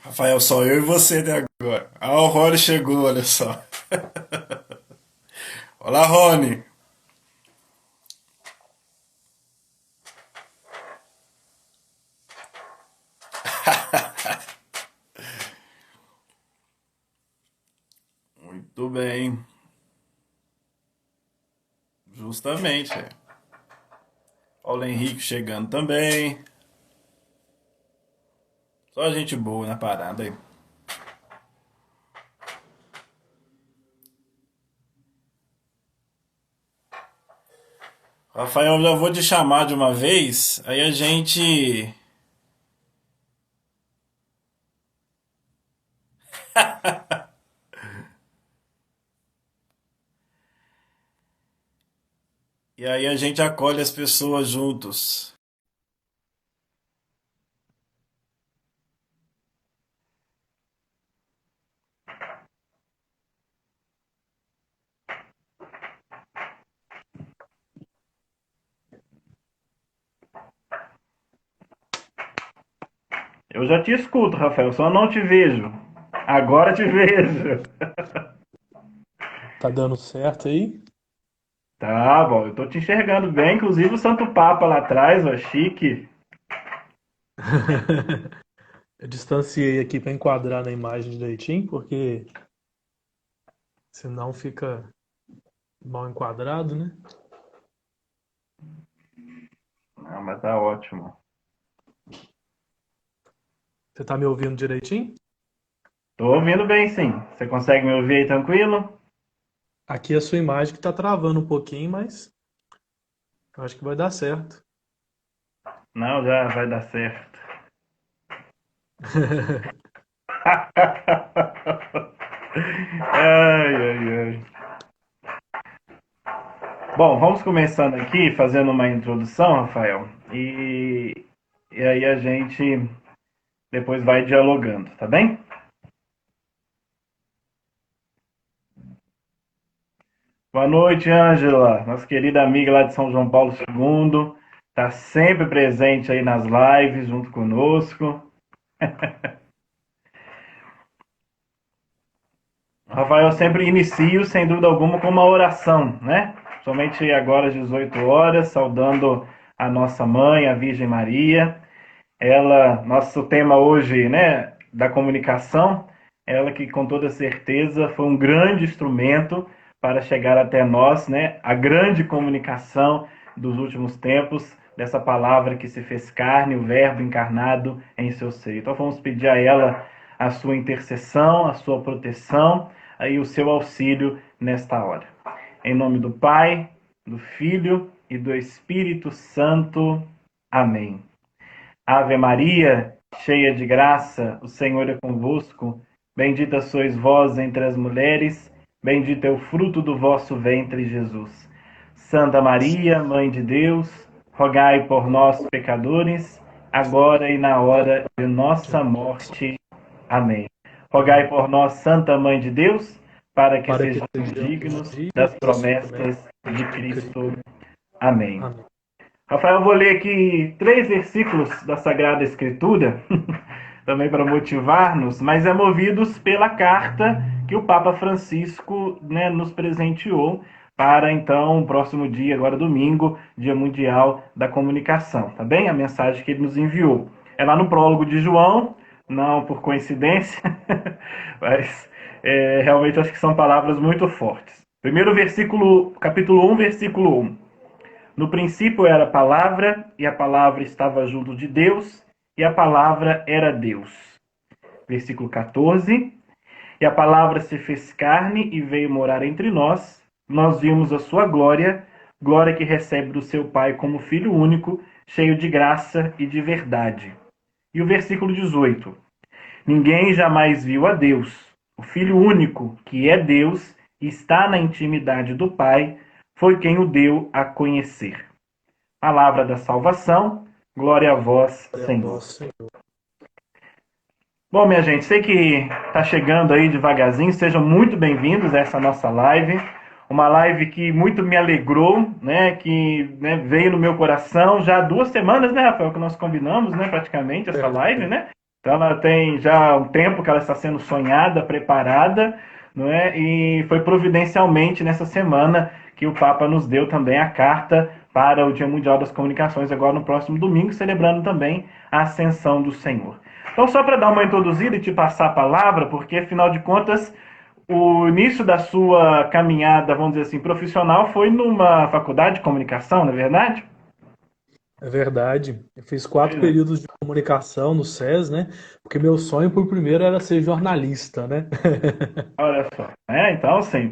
Rafael, só eu e você até agora. Ah, o Rony chegou, olha só. Olá, Rony. Muito bem. Justamente. Paulo Henrique chegando também. Só gente boa na parada aí. Rafael, eu já vou te chamar de uma vez, aí a gente. E aí a gente acolhe as pessoas juntos. Eu já te escuto, Rafael, só não te vejo. Agora te vejo. Tá dando certo aí? Tá bom, eu tô te enxergando bem, inclusive o Santo Papa lá atrás, ó, chique. Eu distanciei aqui para enquadrar na imagem direitinho, porque senão fica mal enquadrado, né? Não, mas tá ótimo. Você tá me ouvindo direitinho? Tô ouvindo bem, sim. Você consegue me ouvir aí tranquilo? Aqui a sua imagem que tá travando um pouquinho, mas eu acho que vai dar certo. Não, já vai dar certo. Ai, ai, ai. Bom, vamos começando aqui, fazendo uma introdução, Rafael, e aí a gente depois vai dialogando, tá bem? Boa noite, Ângela, nossa querida amiga lá de São João Paulo II, tá sempre presente aí nas lives junto conosco. Rafael, sempre inicio, sem dúvida alguma, com uma oração, né? Somente agora às 18 horas, saudando a nossa mãe, a Virgem Maria. Ela, nosso tema hoje, né, da comunicação, ela que com toda certeza foi um grande instrumento para chegar até nós, né? A grande comunicação dos últimos tempos, dessa palavra que se fez carne, o Verbo encarnado em seu seio. Então vamos pedir a ela a sua intercessão, a sua proteção e o seu auxílio nesta hora. Em nome do Pai, do Filho e do Espírito Santo. Amém. Ave Maria, cheia de graça, o Senhor é convosco. Bendita sois vós entre as mulheres, bendito é o fruto do vosso ventre, Jesus. Santa Maria, Mãe de Deus, rogai por nós, pecadores, agora e na hora de nossa morte. Amém. Rogai por nós, Santa Mãe de Deus, para que Para que sejamos sejamos dignos das dignos das promessas promessas de de Cristo. Cristo. Amém. Amém. Rafael, eu vou ler aqui 3 versículos da Sagrada Escritura, também para motivar-nos, mas é movidos pela carta que o Papa Francisco, né, nos presenteou para então o próximo dia, agora domingo, Dia Mundial da Comunicação, tá bem? A mensagem que ele nos enviou. É lá no prólogo de João, não por coincidência, mas realmente acho que são palavras muito fortes. Primeiro versículo, capítulo 1, versículo 1. No princípio era a palavra, e a palavra estava junto de Deus, e a palavra era Deus. Versículo 14. E a palavra se fez carne e veio morar entre nós. Nós vimos a sua glória, glória que recebe do seu Pai como Filho único, cheio de graça e de verdade. E o versículo 18. Ninguém jamais viu a Deus. O Filho único, que é Deus, está na intimidade do Pai, foi quem o deu a conhecer. Palavra da salvação, glória a vós, Glória a Senhor. vós, Senhor. Bom, minha gente, sei que está chegando aí devagarzinho, sejam muito bem-vindos a essa nossa live. Uma live que muito me alegrou, né? Que né, veio no meu coração já há 2 semanas, né, Rafael, que nós combinamos, né, praticamente essa live, Verdade. né? Então ela tem já um tempo que ela está sendo sonhada, preparada, não é? E foi providencialmente nessa semana que o Papa nos deu também a carta para o Dia Mundial das Comunicações, agora no próximo domingo, celebrando também a Ascensão do Senhor. Então, só para dar uma introduzida e te passar a palavra, porque afinal de contas, o início da sua caminhada, vamos dizer assim, profissional foi numa faculdade de comunicação, não é verdade? É verdade. Eu fiz 4 Pois é. períodos de comunicação no SES, né? Porque meu sonho por primeiro era ser jornalista, né? Olha só. Então, sim,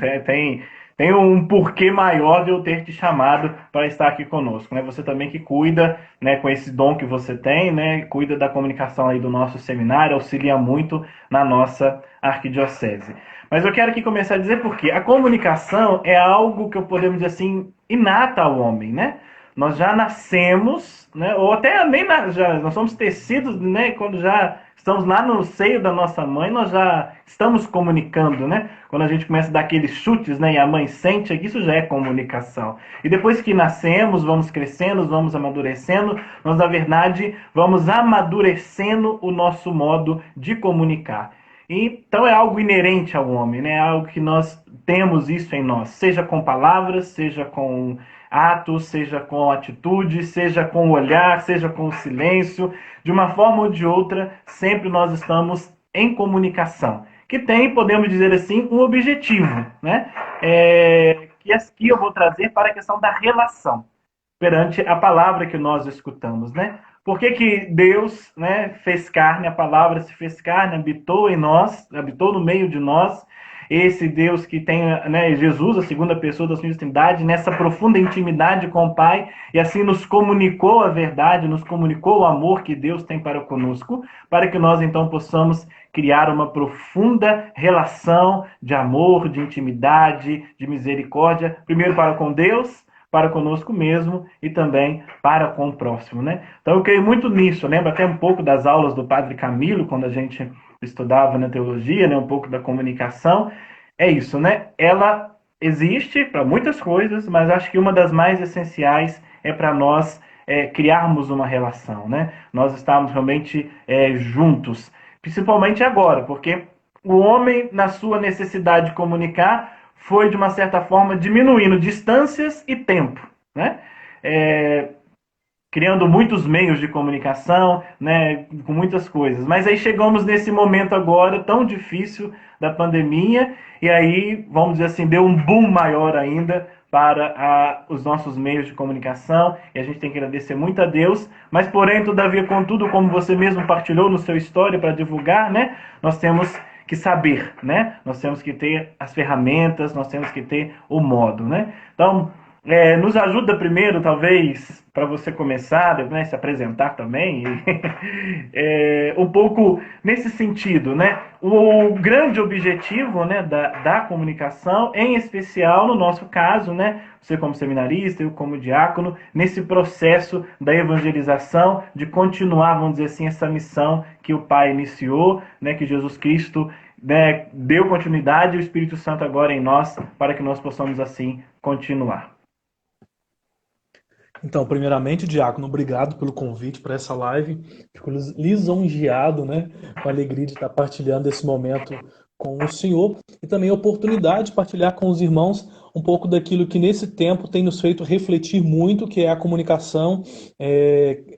tem um porquê maior de eu ter te chamado para estar aqui conosco, né? Você também que cuida, né, com esse dom que você tem, né, cuida da comunicação aí do nosso seminário, auxilia muito na nossa arquidiocese. Mas eu quero aqui começar a dizer porque a comunicação é algo que eu podemos dizer assim, inata ao homem, né? Nós já nascemos, né, ou até nem já, nós somos tecidos, né, quando já estamos lá no seio da nossa mãe, nós já estamos comunicando, né? Quando a gente começa a dar aqueles chutes, né, e a mãe sente, isso já é comunicação. E depois que nascemos, vamos crescendo, vamos amadurecendo, nós, na verdade, vamos amadurecendo o nosso modo de comunicar. Então é algo inerente ao homem, né? É algo que nós temos isso em nós, seja com palavras, seja com atos, seja com atitude, seja com o olhar, seja com o silêncio, de uma forma ou de outra, sempre nós estamos em comunicação, que tem, podemos dizer assim, um objetivo, né? Que aqui eu vou trazer para a questão da relação perante a palavra que nós escutamos, né? Por que, que Deus, né, fez carne, a palavra se fez carne, habitou em nós, habitou no meio de nós, esse Deus que tem, né, Jesus, a segunda pessoa da sua Trindade, nessa profunda intimidade com o Pai, e assim nos comunicou a verdade, nos comunicou o amor que Deus tem para conosco, para que nós então possamos criar uma profunda relação de amor, de intimidade, de misericórdia, primeiro para com Deus, para conosco mesmo e também para com o próximo, né? Então eu creio muito nisso. Eu lembro até um pouco das aulas do Padre Camilo, quando a gente estudava na teologia, né? Um pouco da comunicação. É isso, né? Ela existe para muitas coisas, mas acho que uma das mais essenciais é para nós criarmos uma relação, né? Nós estamos realmente juntos, principalmente agora, porque o homem, na sua necessidade de comunicar, foi, de uma certa forma, diminuindo distâncias e tempo, né? É, criando muitos meios de comunicação, né, com muitas coisas. Mas aí chegamos nesse momento agora tão difícil da pandemia, e aí, vamos dizer assim, deu um boom maior ainda para os nossos meios de comunicação, e a gente tem que agradecer muito a Deus, mas porém, todavia, contudo, como você mesmo partilhou no seu história para divulgar, né, nós temos que saber, né? Nós temos que ter as ferramentas, nós temos que ter o modo, né? Então, nos ajuda primeiro, talvez, para você começar, né, se apresentar também, um pouco nesse sentido, né? O grande objetivo, né, da comunicação, em especial no nosso caso, né, você como seminarista, eu como diácono, nesse processo da evangelização, de continuar, vamos dizer assim, essa missão que o Pai iniciou, né, que Jesus Cristo, né, deu continuidade e o Espírito Santo agora em nós, para que nós possamos assim continuar. Então, primeiramente, Diácono, obrigado pelo convite para essa live. Fico lisonjeado, né, com a alegria de estar partilhando esse momento com o senhor e também a oportunidade de partilhar com os irmãos um pouco daquilo que nesse tempo tem nos feito refletir muito, que é a comunicação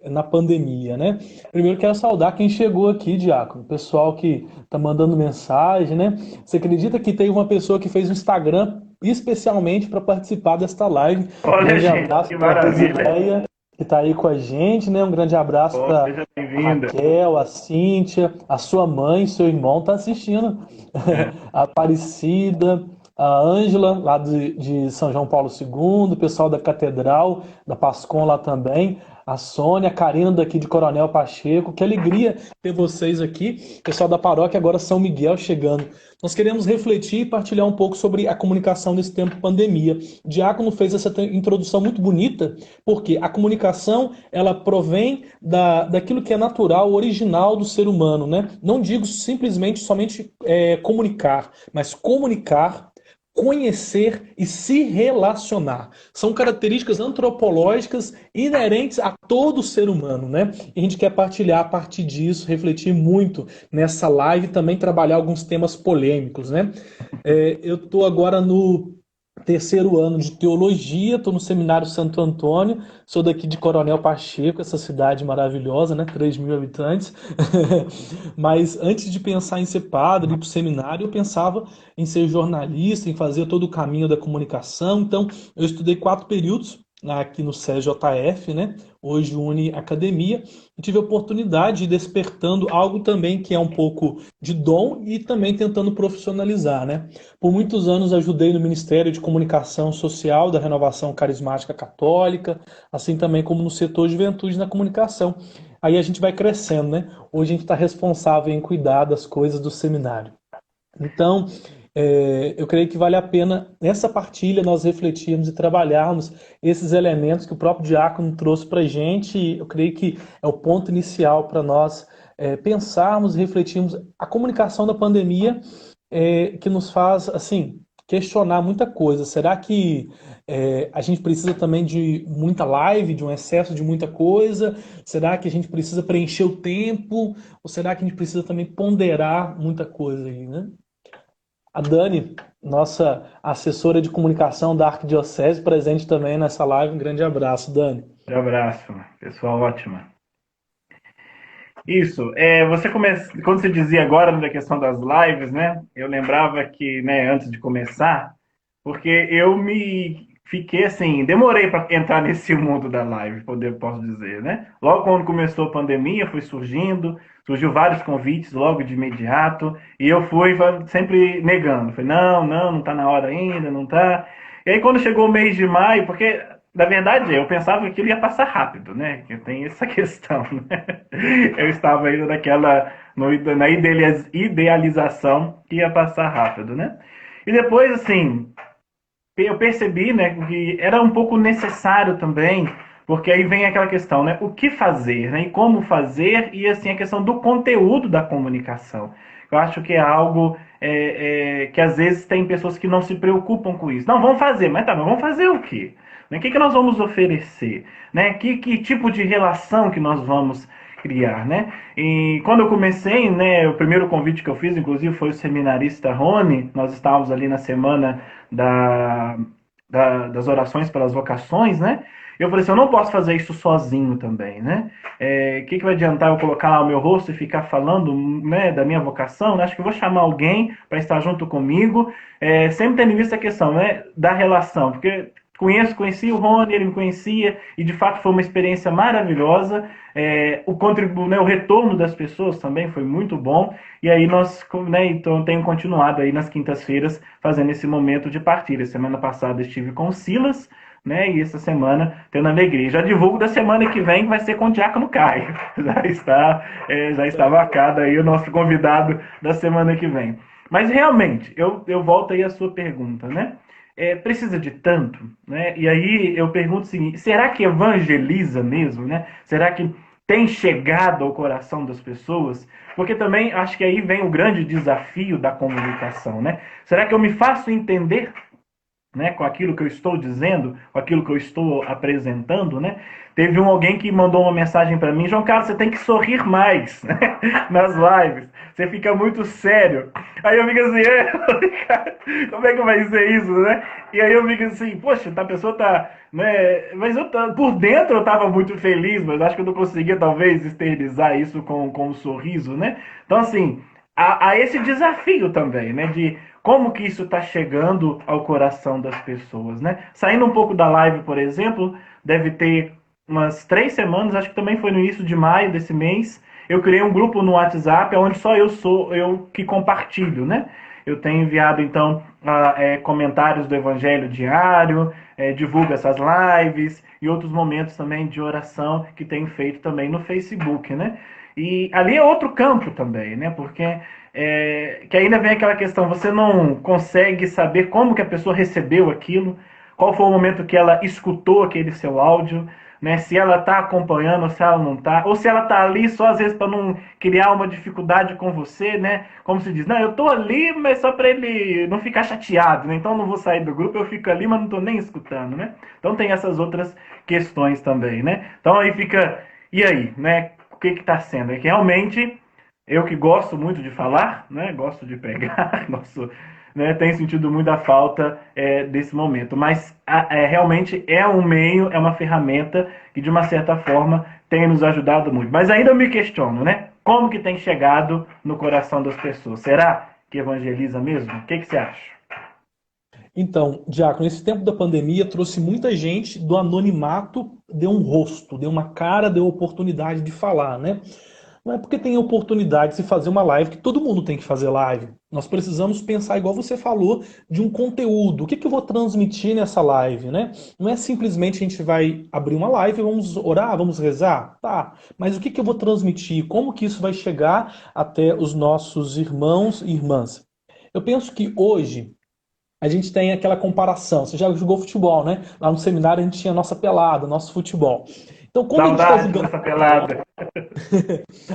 na pandemia, né? Primeiro quero saudar quem chegou aqui, Diácono, o pessoal que está mandando mensagem, né? Você acredita que tem uma pessoa que fez um Instagram especialmente para participar desta live? Um Olha, grande gente, abraço que para a maravilha. Rosileia, que está aí com a gente, né? Um grande abraço Oh, para seja a bem-vinda. Raquel, a Cíntia, a sua mãe, seu irmão tá assistindo. É. A Aparecida, a Ângela, lá de São João Paulo II, o pessoal da Catedral, da Pascom lá também. A Sônia, a Karina daqui de Coronel Pacheco. Que alegria ter vocês aqui. Pessoal da paróquia agora São Miguel chegando. Nós queremos refletir e partilhar um pouco sobre a comunicação nesse tempo de pandemia. O Diácono fez essa introdução muito bonita, porque a comunicação ela provém daquilo que é natural, original do ser humano, né? Não digo simplesmente somente comunicar, mas comunicar conhecer e se relacionar. São características antropológicas inerentes a todo ser humano, né? E a gente quer partilhar a partir disso, refletir muito nessa live e também trabalhar alguns temas polêmicos, né? Eu estou agora no terceiro ano de teologia, estou no Seminário Santo Antônio, sou daqui de Coronel Pacheco, essa cidade maravilhosa, né? 3.000 habitantes. Mas antes de pensar em ser padre, ir para o seminário, eu pensava em ser jornalista, em fazer todo o caminho da comunicação. Então, eu estudei 4 períodos aqui no CJF, né? Hoje une academia, e tive a oportunidade de ir despertando algo também que é um pouco de dom e também tentando profissionalizar, né? Por muitos anos ajudei no Ministério de Comunicação Social da Renovação Carismática Católica, assim também como no setor Juventude na comunicação. Aí a gente vai crescendo, né? Hoje a gente está responsável em cuidar das coisas do seminário. Então, eu creio que vale a pena, nessa partilha, nós refletirmos e trabalharmos esses elementos que o próprio Diácono trouxe para a gente. Eu creio que é o ponto inicial para nós pensarmos e refletirmos a comunicação da pandemia, que nos faz, assim, questionar muita coisa. Será que a gente precisa também de muita live, de um excesso de muita coisa? Será que a gente precisa preencher o tempo? Ou será que a gente precisa também ponderar muita coisa aí, né? A Dani, nossa assessora de comunicação da Arquidiocese, presente também nessa live. Um grande abraço, Dani. Um abraço, pessoal, ótima. Isso, quando você dizia agora da questão das lives, né? Eu lembrava que, né, antes de começar, porque eu me fiquei assim, demorei para entrar nesse mundo da live, posso dizer, né? Logo quando começou a pandemia, foi surgiu vários convites logo de imediato, e eu fui sempre negando, falei, não tá na hora ainda, não tá. E aí quando chegou o mês de maio, porque na verdade, eu pensava que aquilo ia passar rápido, né? Que tem essa questão, né? Eu estava ainda na idealização que ia passar rápido, né? E depois, assim, eu percebi, né, que era um pouco necessário também, porque aí vem aquela questão, né? O que fazer, né? E como fazer, e assim, a questão do conteúdo da comunicação. Eu acho que é algo que às vezes tem pessoas que não se preocupam com isso. Não, vamos fazer, mas vamos fazer o quê? Né? O que nós vamos oferecer? Né? Que tipo de relação que nós vamos criar, né? E quando eu comecei, né, o primeiro convite que eu fiz, inclusive, foi o seminarista Rony. Nós estávamos ali na semana das orações pelas vocações, né? Eu falei assim, eu não posso fazer isso sozinho também, né? Que vai adiantar eu colocar lá o meu rosto e ficar falando, né, da minha vocação? Né? Acho que eu vou chamar alguém para estar junto comigo, sempre tendo em vista a questão, né, da relação, porque conheci o Rony, ele me conhecia, e de fato foi uma experiência maravilhosa. O retorno das pessoas também foi muito bom, e aí nós, né, então tenho continuado aí nas quintas-feiras fazendo esse momento de partilha. Semana passada estive com o Silas, né, e essa semana tendo a alegria. Já divulgo da semana que vem, que vai ser com o Diácono Caio. Já está marcado aí o nosso convidado da semana que vem. Mas realmente, eu volto aí à sua pergunta, né? Precisa de tanto, né? E aí eu pergunto o seguinte: será que evangeliza mesmo, né? Será que tem chegado ao coração das pessoas? Porque também acho que aí vem o grande desafio da comunicação, né? Será que eu me faço entender, né, com aquilo que eu estou dizendo, com aquilo que eu estou apresentando, né? Teve alguém que mandou uma mensagem para mim: João Carlos, você tem que sorrir mais, né, nas lives, você fica muito sério. Aí eu fico assim, como é que vai ser isso, né? E aí eu fico assim, poxa, a pessoa tá, né? Mas por dentro eu estava muito feliz, mas acho que eu não conseguia talvez externizar isso com um sorriso, né? Então assim, há esse desafio também, né, de como que isso está chegando ao coração das pessoas, né? Saindo um pouco da live, por exemplo, deve ter umas 3 semanas, acho que também foi no início de maio desse mês, eu criei um grupo no WhatsApp onde só eu que compartilho, né? Eu tenho enviado, então, comentários do Evangelho diário, divulgo essas lives e outros momentos também de oração que tenho feito também no Facebook, né? E ali é outro campo também, né? Porque que ainda vem aquela questão, você não consegue saber como que a pessoa recebeu aquilo, qual foi o momento que ela escutou aquele seu áudio, né? Se ela está acompanhando, ou se ela não está, ou se ela está ali só às vezes para não criar uma dificuldade com você, né? Como se diz, não, eu estou ali, mas só para ele não ficar chateado, né? Então eu não vou sair do grupo, eu fico ali, mas não estou nem escutando, né? Então tem essas outras questões também, né? Então aí fica, e aí, né? O que está sendo? É que realmente eu que gosto muito de falar, né? Gosto de pregar, gosto, né? Tenho sentido muito a falta desse momento. Mas realmente é um meio, é uma ferramenta que de uma certa forma tem nos ajudado muito. Mas ainda eu me questiono, né? Como que tem chegado no coração das pessoas? Será que evangeliza mesmo? O que você acha? Então, Diácono, esse tempo da pandemia trouxe muita gente do anonimato, deu um rosto, deu uma cara, deu oportunidade de falar, né? Não é porque tem oportunidade de se fazer uma live que todo mundo tem que fazer live. Nós precisamos pensar, igual você falou, de um conteúdo. O que eu vou transmitir nessa live, né? Não é simplesmente a gente vai abrir uma live, vamos orar, vamos rezar, tá? Mas o que eu vou transmitir? Como que isso vai chegar até os nossos irmãos e irmãs? Eu penso que hoje a gente tem aquela comparação. Você já jogou futebol, né? Lá no seminário a gente tinha a nossa pelada, nosso futebol. Então, quando a gente está Saudade jogando dessa futebol, pelada.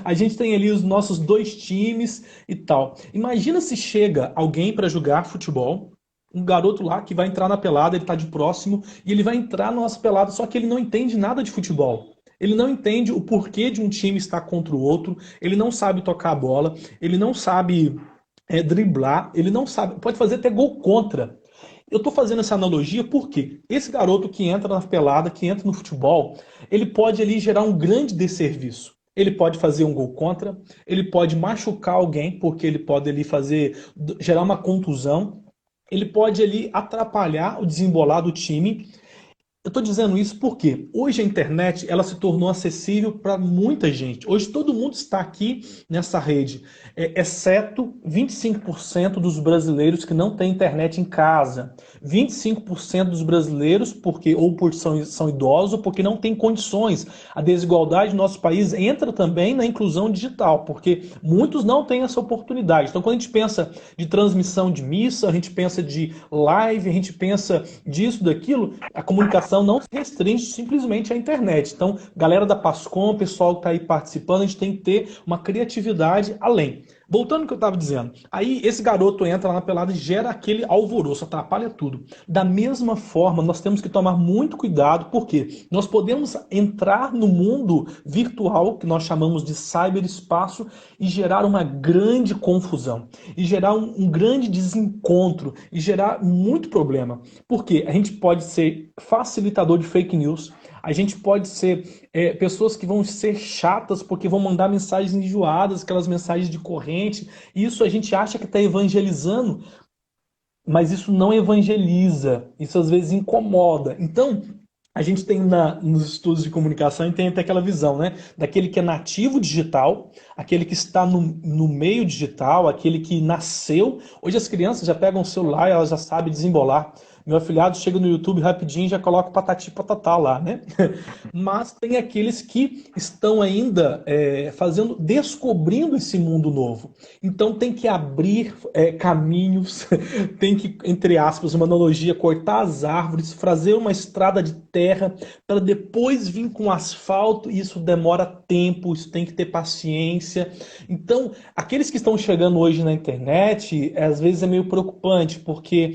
a gente tem ali os nossos dois times e tal. Imagina se chega alguém para jogar futebol, um garoto lá que vai entrar na pelada, ele tá de próximo, e ele vai entrar na nossa pelada, só que ele não entende nada de futebol. Ele não entende o porquê de um time estar contra o outro, ele não sabe tocar a bola, ele não sabe driblar, ele não sabe, pode fazer até gol contra. Eu estou fazendo essa analogia porque esse garoto que entra na pelada, que entra no futebol, ele pode ali gerar um grande desserviço. Ele pode fazer um gol contra, ele pode machucar alguém, porque ele pode ali fazer, gerar uma contusão, ele pode ali atrapalhar o desembolar do time. Eu estou dizendo isso porque hoje a internet ela se tornou acessível para muita gente. Hoje todo mundo está aqui nessa rede, exceto 25% dos brasileiros que não têm internet em casa. 25% dos brasileiros, porque ou por são idosos, ou porque não têm condições. A desigualdade no nosso país entra também na inclusão digital, porque muitos não têm essa oportunidade. Então, quando a gente pensa de transmissão de missa, a gente pensa de live, a gente pensa disso, daquilo, a comunicação não se restringe simplesmente à internet. Então, galera da Pascom, pessoal que está aí participando, a gente tem que ter uma criatividade além. Voltando ao que eu estava dizendo, aí esse garoto entra lá na pelada e gera aquele alvoroço, atrapalha tudo. Da mesma forma, nós temos que tomar muito cuidado, porque nós podemos entrar no mundo virtual, que nós chamamos de cyberespaço, e gerar uma grande confusão, e gerar um grande desencontro, e gerar muito problema. Porque a gente pode ser facilitador de fake news, a gente pode ser pessoas que vão ser chatas porque vão mandar mensagens enjoadas, aquelas mensagens de corrente. Isso a gente acha que está evangelizando, mas isso não evangeliza. Isso às vezes incomoda. Então, a gente tem nos estudos de comunicação, tem até aquela visão, né? Daquele que é nativo digital, aquele que está no meio digital, aquele que nasceu. Hoje as crianças já pegam o celular e elas já sabem desembolar. Meu afilhado chega no YouTube rapidinho e já coloca o patati patatá lá, né? Mas tem aqueles que estão ainda descobrindo esse mundo novo. Então tem que abrir caminhos, tem que, entre aspas, uma analogia, cortar as árvores, fazer uma estrada de terra para depois vir com asfalto. Isso demora tempo, isso tem que ter paciência. Então, aqueles que estão chegando hoje na internet, às vezes é meio preocupante, porque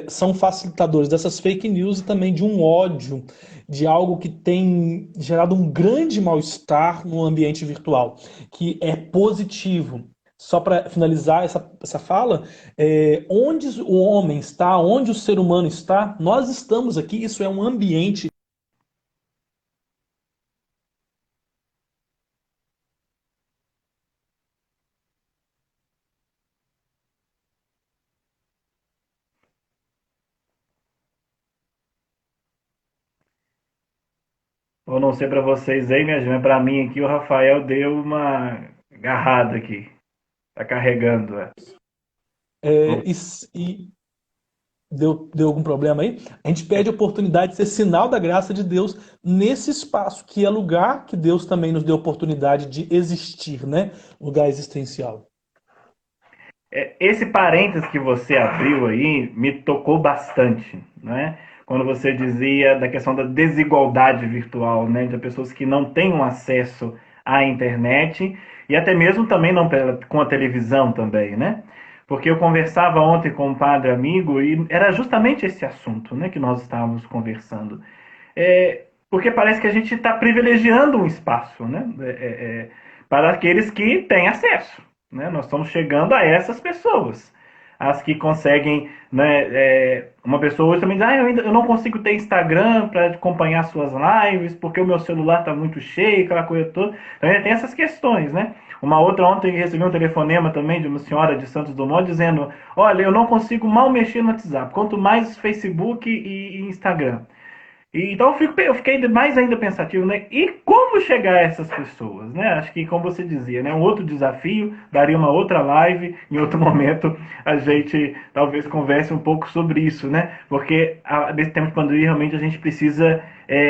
são facilitadores dessas fake news e também de um ódio, de algo que tem gerado um grande mal-estar no ambiente virtual, que é positivo. Só para finalizar essa fala, onde o homem está, onde o ser humano está, nós estamos aqui, isso é um ambiente. Eu não sei para vocês aí, minha gente, mas para mim aqui o Rafael deu uma agarrada aqui. Tá carregando. É, e deu algum problema aí? A gente pede a oportunidade de ser sinal da graça de Deus nesse espaço, que é lugar que Deus também nos deu oportunidade de existir, né? Lugar existencial. Esse parênteses que você abriu aí me tocou bastante, né? quando você dizia da questão da desigualdade virtual, né, de pessoas que não têm um acesso à internet e até mesmo também não com a televisão também, né? Porque eu conversava ontem com um padre amigo e era justamente esse assunto, né, que nós estávamos conversando. Porque parece que a gente está privilegiando um espaço, né, para aqueles que têm acesso, né? Nós estamos chegando a essas pessoas, as que conseguem, né, uma pessoa hoje também diz, eu não consigo ter Instagram para acompanhar suas lives, porque o meu celular está muito cheio, aquela coisa toda. Então tem essas questões, né? Uma outra ontem recebi um telefonema também de uma senhora de Santos Dumont dizendo, olha, eu não consigo mal mexer no WhatsApp, quanto mais Facebook e Instagram. Então eu fiquei mais ainda pensativo, né? E como chegar a essas pessoas, né? Acho que, como você dizia, né? Um outro desafio, daria uma outra live, em outro momento a gente talvez converse um pouco sobre isso, né? Porque nesse tempo de pandemia realmente a gente precisa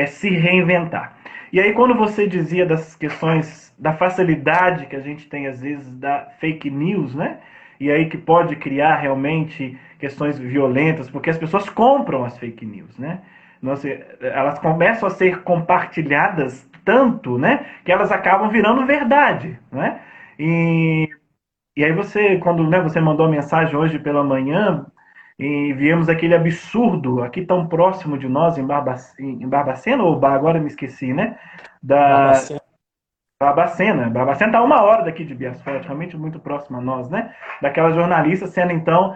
se reinventar. E aí quando você dizia das questões da facilidade que a gente tem às vezes da fake news, né? E aí que pode criar realmente questões violentas, porque as pessoas compram as fake news, né? Nossa, elas começam a ser compartilhadas tanto, né, que elas acabam virando verdade, né? E aí você, quando, né, você mandou a mensagem hoje pela manhã e viemos aquele absurdo aqui tão próximo de nós em Barbacena ou agora me esqueci, né? Da Barbacena. Barbacena. Barbacena está a 1 hora daqui de Bias Forte, realmente muito próximo a nós, né? Daquela jornalista sendo então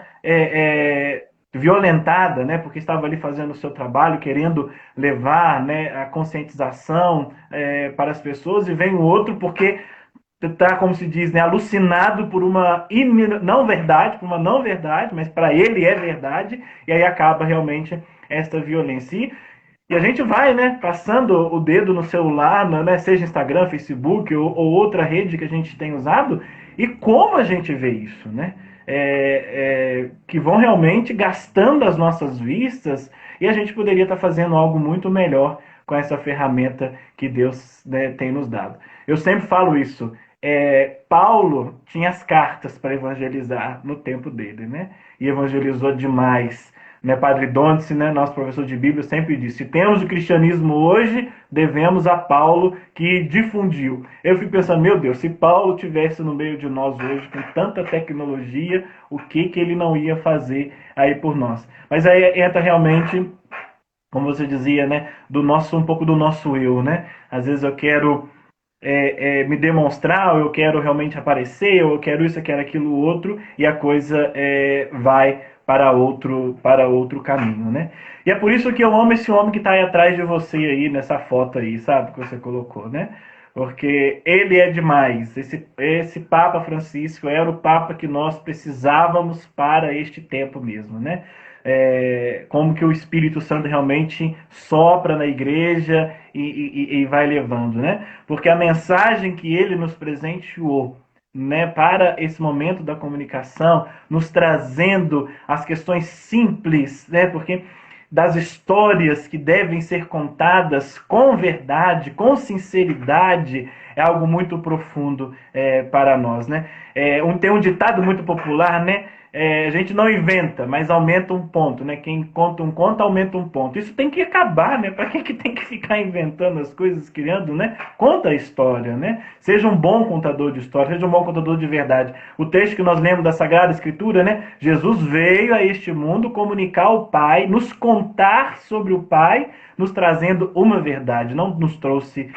violentada, né? Porque estava ali fazendo o seu trabalho, querendo levar, né, a conscientização para as pessoas, e vem o outro porque está, como se diz, né, alucinado por uma não verdade, por uma não verdade, mas para ele é verdade, e aí acaba realmente esta violência. E a gente vai, né, passando o dedo no celular, né, seja Instagram, Facebook ou outra rede que a gente tem usado, e como a gente vê isso, né? Que vão realmente gastando as nossas vistas, e a gente poderia estar fazendo algo muito melhor com essa ferramenta que Deus, né, tem nos dado. Eu sempre falo isso. Paulo tinha as cartas para evangelizar no tempo dele, né? E evangelizou demais, né? Padre Dontes, né, nosso professor de Bíblia, sempre disse: se temos o cristianismo hoje, devemos a Paulo, que difundiu. Eu fico pensando, meu Deus, se Paulo tivesse no meio de nós hoje, com tanta tecnologia, o que ele não ia fazer aí por nós? Mas aí entra realmente, como você dizia, né, um pouco do nosso eu, né? Às vezes eu quero me demonstrar, ou eu quero realmente aparecer, ou eu quero isso, eu quero aquilo outro, e a coisa vai para outro caminho, né? E é por isso que eu amo esse homem que está aí atrás de você aí, nessa foto aí, sabe, que você colocou, né? Porque ele é demais. Esse Papa Francisco era o Papa que nós precisávamos para este tempo mesmo, né? Como que o Espírito Santo realmente sopra na igreja e vai levando, né? Porque a mensagem que ele nos presenteou, né, para esse momento da comunicação, nos trazendo as questões simples, né? Porque das histórias que devem ser contadas com verdade, com sinceridade, é algo muito profundo para nós, né? Tem um ditado muito popular, né? A gente não inventa, mas aumenta um ponto, né? Quem conta um conto aumenta um ponto. Isso tem que acabar, né? Para que tem que ficar inventando as coisas, criando, né? Conta a história, né? Seja um bom contador de história, seja um bom contador de verdade. O texto que nós lemos da Sagrada Escritura, né? Jesus veio a este mundo comunicar o Pai, nos contar sobre o Pai, nos trazendo uma verdade, não nos trouxe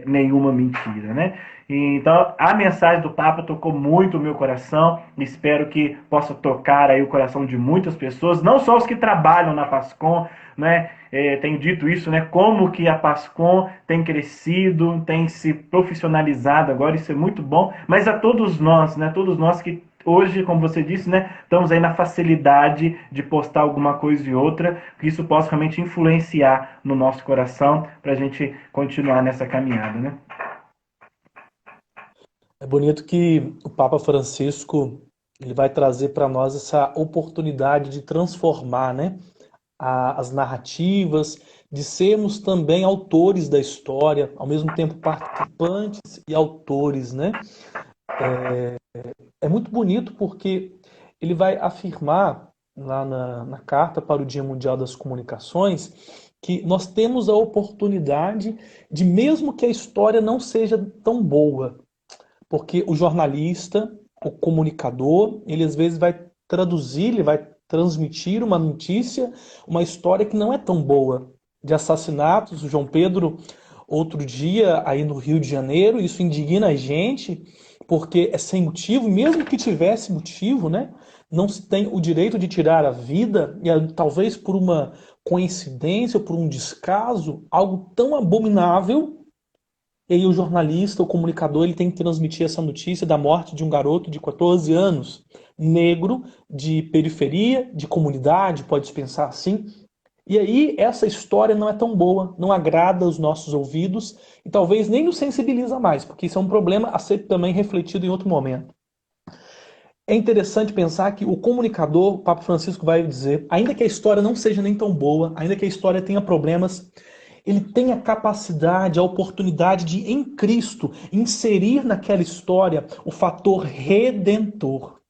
nenhuma mentira, né? Então, a mensagem do Papa tocou muito o meu coração. Espero que possa tocar aí o coração de muitas pessoas, não só os que trabalham na Pascom, né? Tenho dito isso, né? Como que a Pascom tem crescido, tem se profissionalizado agora, isso é muito bom. Mas a todos nós, né? Todos nós que hoje, como você disse, né? Estamos aí na facilidade de postar alguma coisa e outra, que isso possa realmente influenciar no nosso coração para a gente continuar nessa caminhada, né? É bonito que o Papa Francisco ele vai trazer para nós essa oportunidade de transformar, né, as narrativas, de sermos também autores da história, ao mesmo tempo participantes e autores, né? É muito bonito porque ele vai afirmar lá na Carta para o Dia Mundial das Comunicações, que nós temos a oportunidade de, mesmo que a história não seja tão boa, porque o jornalista, o comunicador, ele às vezes vai traduzir, ele vai transmitir uma notícia, uma história que não é tão boa, de assassinatos. O João Pedro, outro dia, aí no Rio de Janeiro, isso indigna a gente, porque é sem motivo, mesmo que tivesse motivo, né? Não se tem o direito de tirar a vida, e talvez por uma coincidência ou por um descaso, algo tão abominável. E aí o jornalista, o comunicador, ele tem que transmitir essa notícia da morte de um garoto de 14 anos, negro, de periferia, de comunidade, pode pensar assim. E aí essa história não é tão boa, não agrada os nossos ouvidos e talvez nem nos sensibiliza mais, porque isso é um problema a ser também refletido em outro momento. É interessante pensar que o comunicador, o Papa Francisco vai dizer, ainda que a história não seja nem tão boa, ainda que a história tenha problemas, ele tem a capacidade, a oportunidade de, em Cristo, inserir naquela história o fator redentor.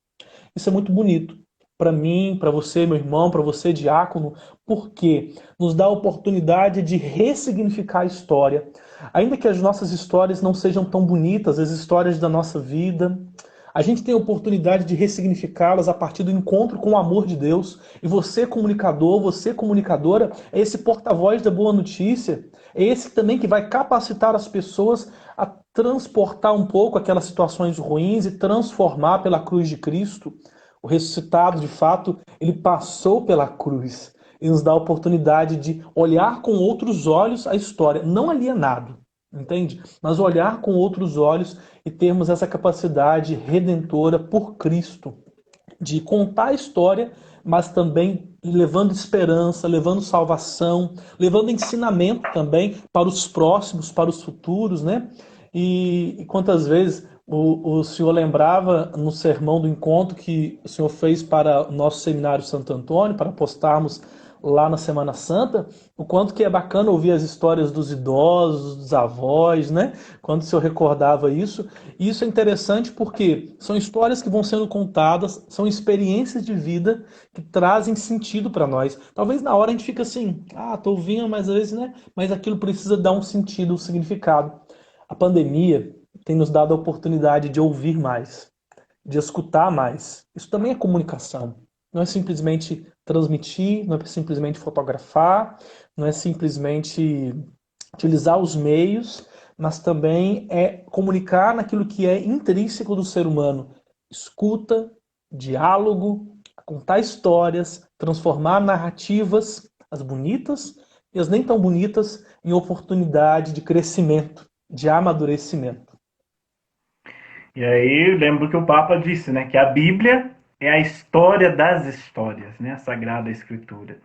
Isso é muito bonito. Para mim, para você, meu irmão, para você, diácono, porque nos dá a oportunidade de ressignificar a história. Ainda que as nossas histórias não sejam tão bonitas, as histórias da nossa vida, a gente tem a oportunidade de ressignificá-las a partir do encontro com o amor de Deus. E você, comunicador, você, comunicadora, é esse porta-voz da boa notícia. É esse também que vai capacitar as pessoas a transportar um pouco aquelas situações ruins e transformar pela cruz de Cristo. O ressuscitado, de fato, ele passou pela cruz e nos dá a oportunidade de olhar com outros olhos a história, não alienado, entende? Mas olhar com outros olhos e termos essa capacidade redentora por Cristo, de contar a história, mas também levando esperança, levando salvação, levando ensinamento também para os próximos, para os futuros, né? E quantas vezes o senhor lembrava no sermão do encontro que o senhor fez para o nosso seminário Santo Antônio, para postarmos lá na Semana Santa, o quanto que é bacana ouvir as histórias dos idosos, dos avós, né? Quando o senhor recordava isso. E isso é interessante porque são histórias que vão sendo contadas, são experiências de vida que trazem sentido para nós. Talvez na hora a gente fica assim, tô ouvindo, mas às vezes, né? Mas aquilo precisa dar um sentido, um significado. A pandemia tem nos dado a oportunidade de ouvir mais, de escutar mais. Isso também é comunicação. Não é simplesmente transmitir, não é simplesmente fotografar, não é simplesmente utilizar os meios, mas também é comunicar naquilo que é intrínseco do ser humano. Escuta, diálogo, contar histórias, transformar narrativas, as bonitas e as nem tão bonitas, em oportunidade de crescimento, de amadurecimento. E aí eu lembro que o Papa disse, né, que a Bíblia é a história das histórias, né, a Sagrada Escritura.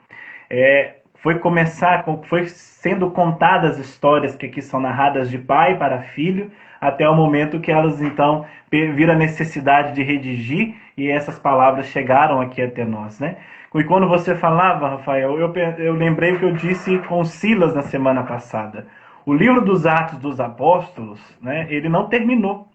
Foi sendo contadas histórias que aqui são narradas de pai para filho, até o momento que elas então viram a necessidade de redigir e essas palavras chegaram aqui até nós, né? E quando você falava, Rafael, eu lembrei o que eu disse com Silas na semana passada. O livro dos Atos dos Apóstolos, né, ele não terminou,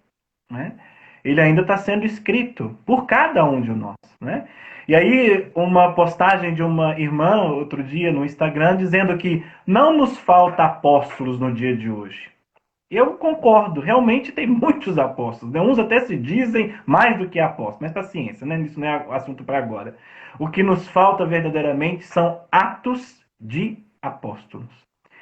né? Ele ainda está sendo escrito por cada um de nós, né? E aí, uma postagem de uma irmã outro dia no Instagram dizendo que não nos falta apóstolos no dia de hoje. Eu concordo, realmente tem muitos apóstolos, né? Uns até se dizem mais do que apóstolos, mas paciência, né? Isso não é assunto para agora. O que nos falta verdadeiramente são atos de apóstolos.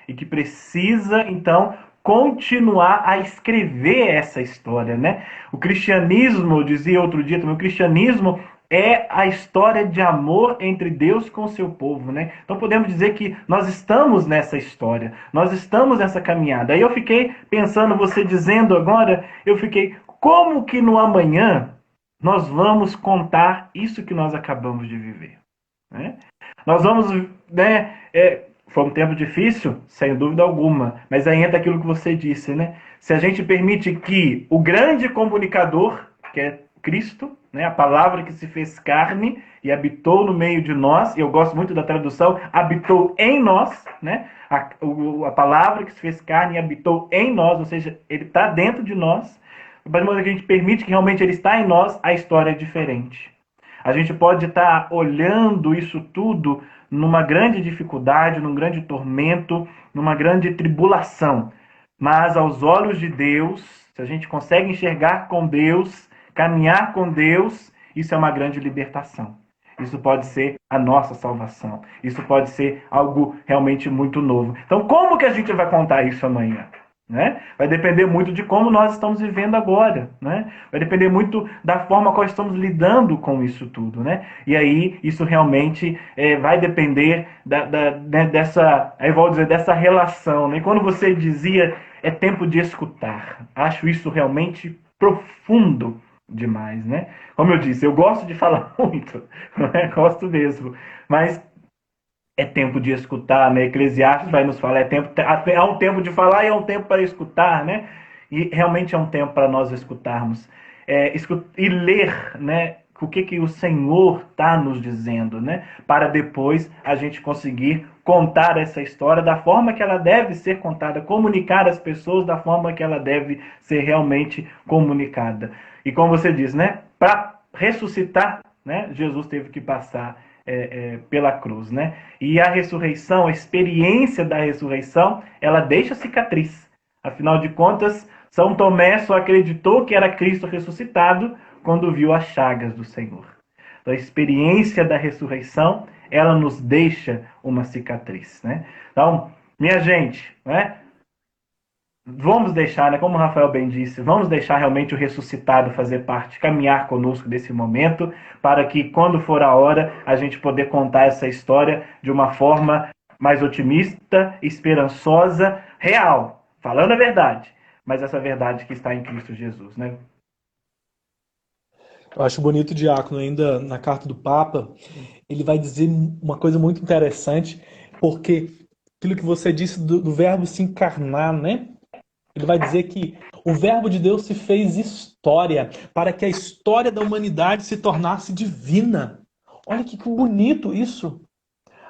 E que precisa, então, continuar a escrever essa história, né? O cristianismo, eu dizia outro dia também, o cristianismo é a história de amor entre Deus com o seu povo, né? Então podemos dizer que nós estamos nessa história, nós estamos nessa caminhada. Aí eu fiquei pensando, você dizendo agora, eu fiquei, como que no amanhã nós vamos contar isso que nós acabamos de viver, né? Nós vamos, né? Foi um tempo difícil, sem dúvida alguma, mas aí entra aquilo que você disse, né? Se a gente permite que o grande comunicador, que é Cristo, né, a palavra que se fez carne e habitou no meio de nós, e eu gosto muito da tradução, habitou em nós, né? A palavra que se fez carne e habitou em nós, ou seja, ele está dentro de nós. A partir do momento que a gente permite que realmente ele está em nós, a história é diferente. A gente pode estar olhando isso tudo numa grande dificuldade, num grande tormento, numa grande tribulação. Mas aos olhos de Deus, se a gente consegue enxergar com Deus, caminhar com Deus, isso é uma grande libertação. Isso pode ser a nossa salvação. Isso pode ser algo realmente muito novo. Então, como que a gente vai contar isso amanhã? Né? Vai depender muito de como nós estamos vivendo agora. Né? Vai depender muito da forma como estamos lidando com isso tudo. Né? E aí, isso realmente vai depender dessa, aí vou dizer, dessa relação. Né? Quando você dizia, é tempo de escutar. Acho isso realmente profundo demais, né? Como eu disse, eu gosto de falar muito, né? Gosto mesmo, mas é tempo de escutar, né? Eclesiastes vai nos falar, há um tempo de falar e há um tempo para escutar, né? E realmente é um tempo para nós escutarmos e ler, né? O que o Senhor está nos dizendo, né? Para depois a gente conseguir contar essa história da forma que ela deve ser contada, comunicar às pessoas da forma que ela deve ser realmente comunicada. E como você diz, né? Para ressuscitar, né? Jesus teve que passar pela cruz, né? E a ressurreição, a experiência da ressurreição, ela deixa cicatriz. Afinal de contas, São Tomé só acreditou que era Cristo ressuscitado quando viu as chagas do Senhor. Então, a experiência da ressurreição, ela nos deixa uma cicatriz, né? Então, minha gente, né? Vamos deixar, né, como o Rafael bem disse, vamos deixar realmente o ressuscitado fazer parte, caminhar conosco desse momento, para que quando for a hora, a gente poder contar essa história de uma forma mais otimista, esperançosa, real, falando a verdade, mas essa verdade que está em Cristo Jesus, né? Eu acho bonito o Diácono, ainda na carta do Papa, ele vai dizer uma coisa muito interessante, porque aquilo que você disse do verbo se encarnar, né? Ele vai dizer que o verbo de Deus se fez história, para que a história da humanidade se tornasse divina. Olha que bonito isso.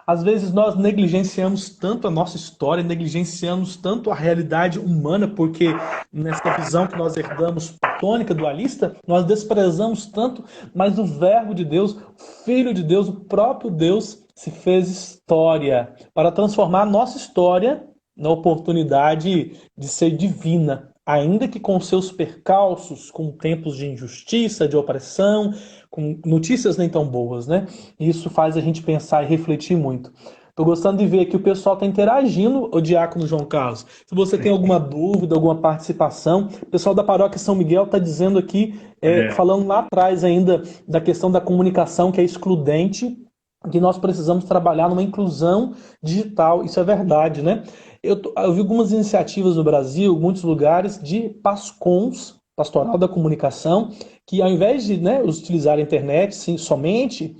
Às vezes nós negligenciamos tanto a nossa história, negligenciamos tanto a realidade humana, porque nessa visão que nós herdamos platônica, dualista, nós desprezamos tanto, mas o Verbo de Deus, o Filho de Deus, o próprio Deus se fez história para transformar a nossa história na oportunidade de ser divina, ainda que com seus percalços, com tempos de injustiça, de opressão, com notícias nem tão boas, né? Isso faz a gente pensar e refletir muito. Estou gostando de ver que o pessoal está interagindo, o Diácono João Carlos. Se você tem alguma dúvida, alguma participação, o pessoal da Paróquia São Miguel está dizendo aqui, falando lá atrás ainda da questão da comunicação que é excludente, que nós precisamos trabalhar numa inclusão digital. Isso é verdade, né? Eu vi algumas iniciativas no Brasil, em muitos lugares, de PASCONs, Pastoral da Comunicação, que ao invés de, né, utilizar a internet sim, somente,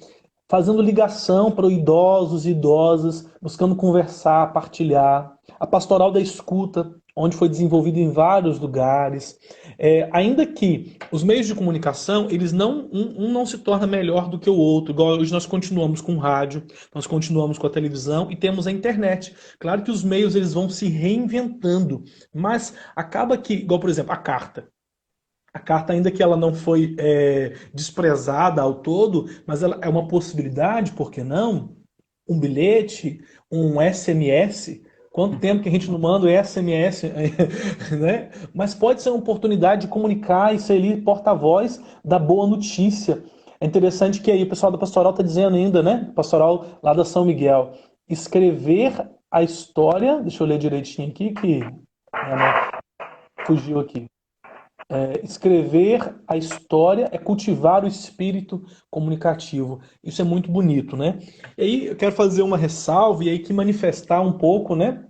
fazendo ligação para idosos e idosas, buscando conversar, partilhar. A Pastoral da Escuta, onde foi desenvolvido em vários lugares. Ainda que os meios de comunicação, eles um não se torna melhor do que o outro. Igual hoje nós continuamos com o rádio, nós continuamos com a televisão e temos a internet. Claro que os meios eles vão se reinventando, mas acaba que, igual por exemplo, a carta. A carta, ainda que ela não foi desprezada ao todo, mas ela é uma possibilidade, por que não? Um bilhete, um SMS. Quanto tempo que a gente não manda o SMS, né? Mas pode ser uma oportunidade de comunicar e ser ali porta-voz da boa notícia. É interessante que aí o pessoal da Pastoral está dizendo ainda, né? Pastoral lá da São Miguel. Escrever a história, deixa eu ler direitinho aqui, que fugiu aqui. Escrever a história é cultivar o espírito comunicativo. Isso é muito bonito, né? E aí eu quero fazer uma ressalva e aí que manifestar um pouco, né?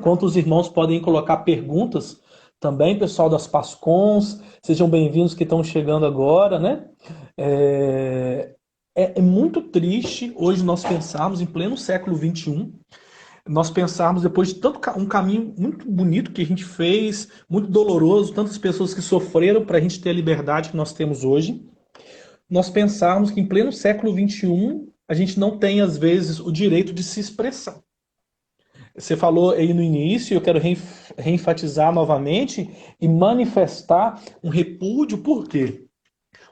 Quanto os irmãos podem colocar perguntas também, pessoal das PASCONs, sejam bem-vindos que estão chegando agora, né? É muito triste hoje nós pensarmos em pleno século XXI, nós pensarmos depois de tanto um caminho muito bonito que a gente fez, muito doloroso, tantas pessoas que sofreram para a gente ter a liberdade que nós temos hoje, nós pensarmos que em pleno século XXI a gente não tem, às vezes, o direito de se expressar. Você falou aí no início, eu quero reenfatizar novamente e manifestar um repúdio, por quê?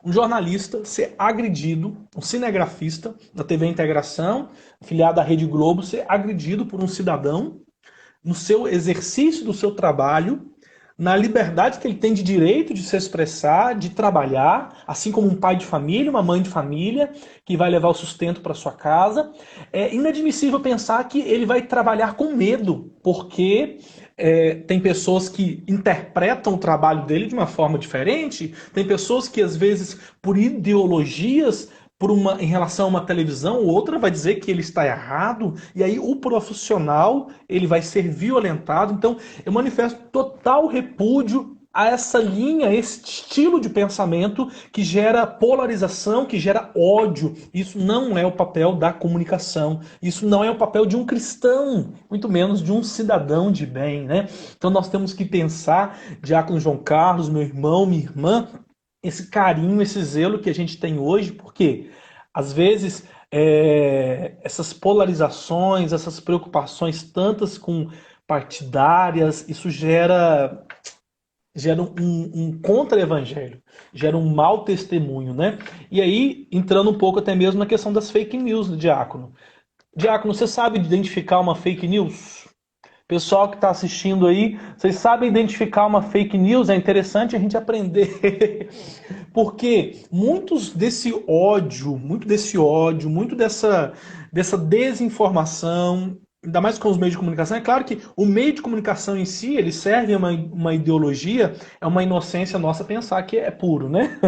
um jornalista ser agredido, um cinegrafista da TV Integração, afiliado à Rede Globo, ser agredido por um cidadão no seu exercício do seu trabalho, na liberdade que ele tem de direito de se expressar, de trabalhar, assim como um pai de família, uma mãe de família, que vai levar o sustento para sua casa. É inadmissível pensar que ele vai trabalhar com medo, porque tem pessoas que interpretam o trabalho dele de uma forma diferente, tem pessoas que, às vezes, por ideologias, em relação a uma televisão ou outra, vai dizer que ele está errado, e aí o profissional ele vai ser violentado. Então, eu manifesto total repúdio a essa linha, a esse estilo de pensamento que gera polarização, que gera ódio. Isso não é o papel da comunicação, isso não é o papel de um cristão, muito menos de um cidadão de bem, né? Então nós temos que pensar, Diácono João Carlos, meu irmão, minha irmã, esse carinho, esse zelo que a gente tem hoje, porque às vezes essas polarizações, essas preocupações tantas com partidárias, isso gera um contra-evangelho, gera um mau testemunho, né? E aí, entrando um pouco até mesmo na questão das fake news, do Diácono. Diácono, você sabe identificar uma fake news? Pessoal que está assistindo aí, vocês sabem identificar uma fake news? É interessante a gente aprender. Porque muito dessa desinformação, ainda mais com os meios de comunicação, é claro que o meio de comunicação em si, ele serve a uma ideologia, é uma inocência nossa pensar que é puro, né?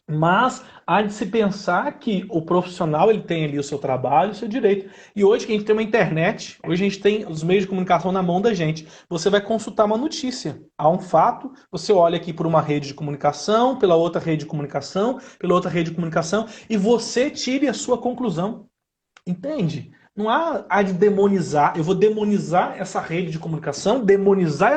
Mas há de se pensar que o profissional ele tem ali o seu trabalho, o seu direito. E hoje que a gente tem uma internet, hoje a gente tem os meios de comunicação na mão da gente. Você vai consultar uma notícia. Há um fato, você olha aqui por uma rede de comunicação, pela outra rede de comunicação, pela outra rede de comunicação, e você tire a sua conclusão. Entende? Não há de demonizar. Eu vou demonizar essa rede de comunicação, demonizar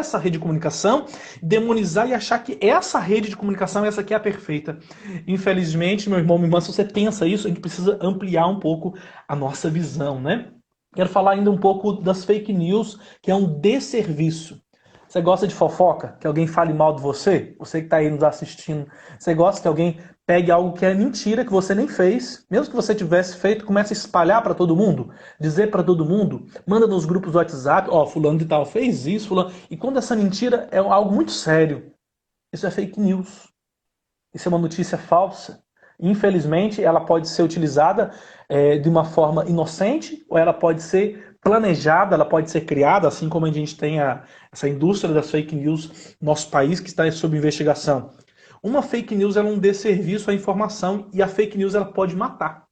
e achar que essa rede de comunicação, essa aqui é a perfeita. Infelizmente, meu irmão, minha irmã, se você pensa isso, a gente precisa ampliar um pouco a nossa visão, né? Quero falar ainda um pouco das fake news, que é um desserviço. Você gosta de fofoca? Que alguém fale mal de você? Você que está aí nos assistindo. Você gosta que alguém pegue algo que é mentira, que você nem fez, mesmo que você tivesse feito, comece a espalhar para todo mundo, dizer para todo mundo, manda nos grupos do WhatsApp, fulano de tal fez isso, fulano. E quando essa mentira é algo muito sério, isso é fake news. Isso é uma notícia falsa. Infelizmente, ela pode ser utilizada de uma forma inocente, ou ela pode ser planejada, ela pode ser criada, assim como a gente tem essa indústria das fake news no nosso país, que está sob investigação. Uma fake news é um desserviço à informação, e a fake news ela pode matar.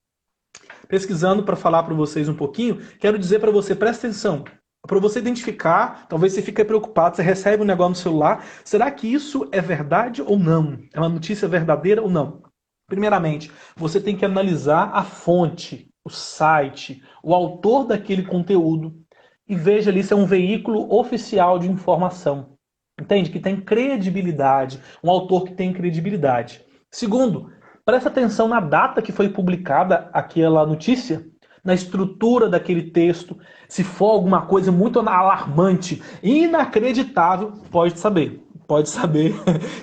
Pesquisando para falar para vocês um pouquinho, quero dizer para você, presta atenção, para você identificar, talvez você fique preocupado, você recebe um negócio no celular, será que isso é verdade ou não? É uma notícia verdadeira ou não? Primeiramente, você tem que analisar a fonte, o site, o autor daquele conteúdo e veja ali se é um veículo oficial de informação. Entende? Que tem credibilidade, um autor que tem credibilidade. Segundo, presta atenção na data que foi publicada aquela notícia, na estrutura daquele texto. Se for alguma coisa muito alarmante, inacreditável, pode saber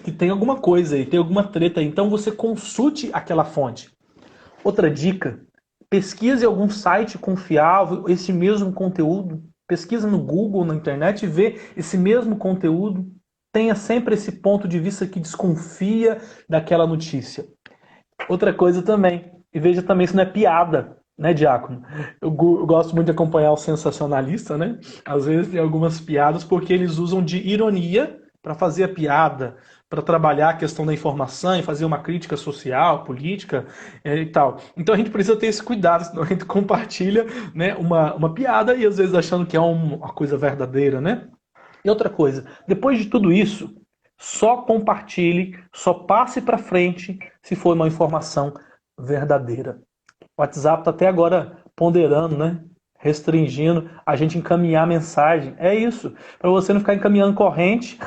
que tem alguma coisa aí, tem alguma treta aí. Então você consulte aquela fonte. Outra dica, pesquise algum site confiável, esse mesmo conteúdo. Pesquisa no Google, na internet e vê esse mesmo conteúdo. Tenha sempre esse ponto de vista que desconfia daquela notícia. Outra coisa também, e veja também se não é piada, né, Diácono? Eu gosto muito de acompanhar o sensacionalista, né? Às vezes tem algumas piadas porque eles usam de ironia para fazer a piada, para trabalhar a questão da informação e fazer uma crítica social, política e tal. Então a gente precisa ter esse cuidado, senão a gente compartilha, né, uma piada e às vezes achando que é uma coisa verdadeira, né? E outra coisa, depois de tudo isso, só compartilhe, só passe para frente se for uma informação verdadeira. O WhatsApp está até agora ponderando, né? Restringindo a gente encaminhar mensagem. É isso, para você não ficar encaminhando corrente,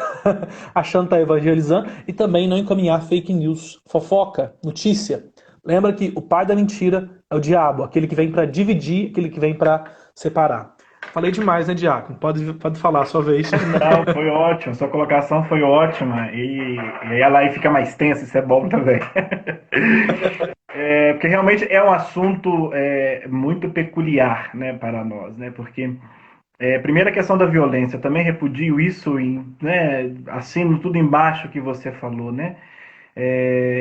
achando que está evangelizando, e também não encaminhar fake news, fofoca, notícia. Lembra que o pai da mentira é o diabo, aquele que vem para dividir, aquele que vem para separar. Falei demais, né, Diácono? Pode falar a sua vez. Não, foi ótimo, sua colocação foi ótima. E aí a live fica mais tensa, isso é bom também. Porque realmente é um assunto muito peculiar, né, para nós, né? Porque primeira questão da violência, também repudio isso, né, assino tudo embaixo que você falou, né?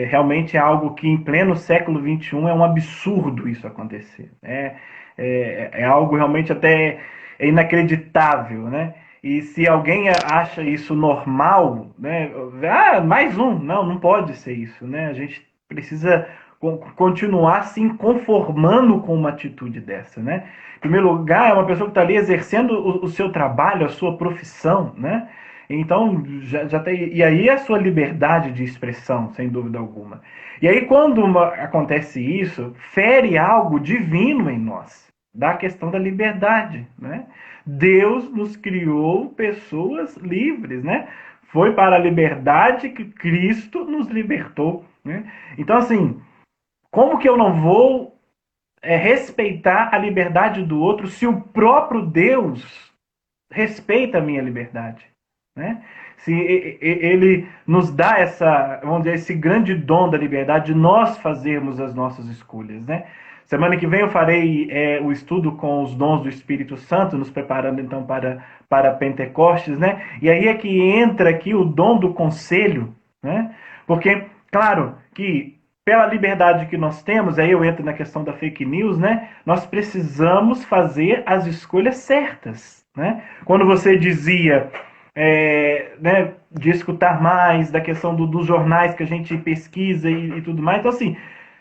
Realmente é algo que em pleno século XXI é um absurdo isso acontecer. É algo realmente até inacreditável, né? E se alguém acha isso normal, né? Mais um, não pode ser isso, né? A gente precisa continuar se conformando com uma atitude dessa, né? Em primeiro lugar, é uma pessoa que está ali exercendo o seu trabalho, a sua profissão, né? Então, já tem. E aí é a sua liberdade de expressão, sem dúvida alguma. E aí, quando acontece isso, fere algo divino em nós, da questão da liberdade, né? Deus nos criou pessoas livres, né? Foi para a liberdade que Cristo nos libertou, né? Então, assim, como que eu não vou respeitar a liberdade do outro se o próprio Deus respeita a minha liberdade, né? Se ele nos dá vamos dizer, esse grande dom da liberdade de nós fazermos as nossas escolhas, né? Semana que vem eu farei o estudo com os dons do Espírito Santo, nos preparando então para Pentecostes, né? E aí é que entra aqui o dom do conselho, né? Porque, claro, que pela liberdade que nós temos, aí eu entro na questão da fake news, né? Nós precisamos fazer as escolhas certas, né? Quando você dizia né, de escutar mais, da questão dos jornais que a gente pesquisa e tudo mais, então assim,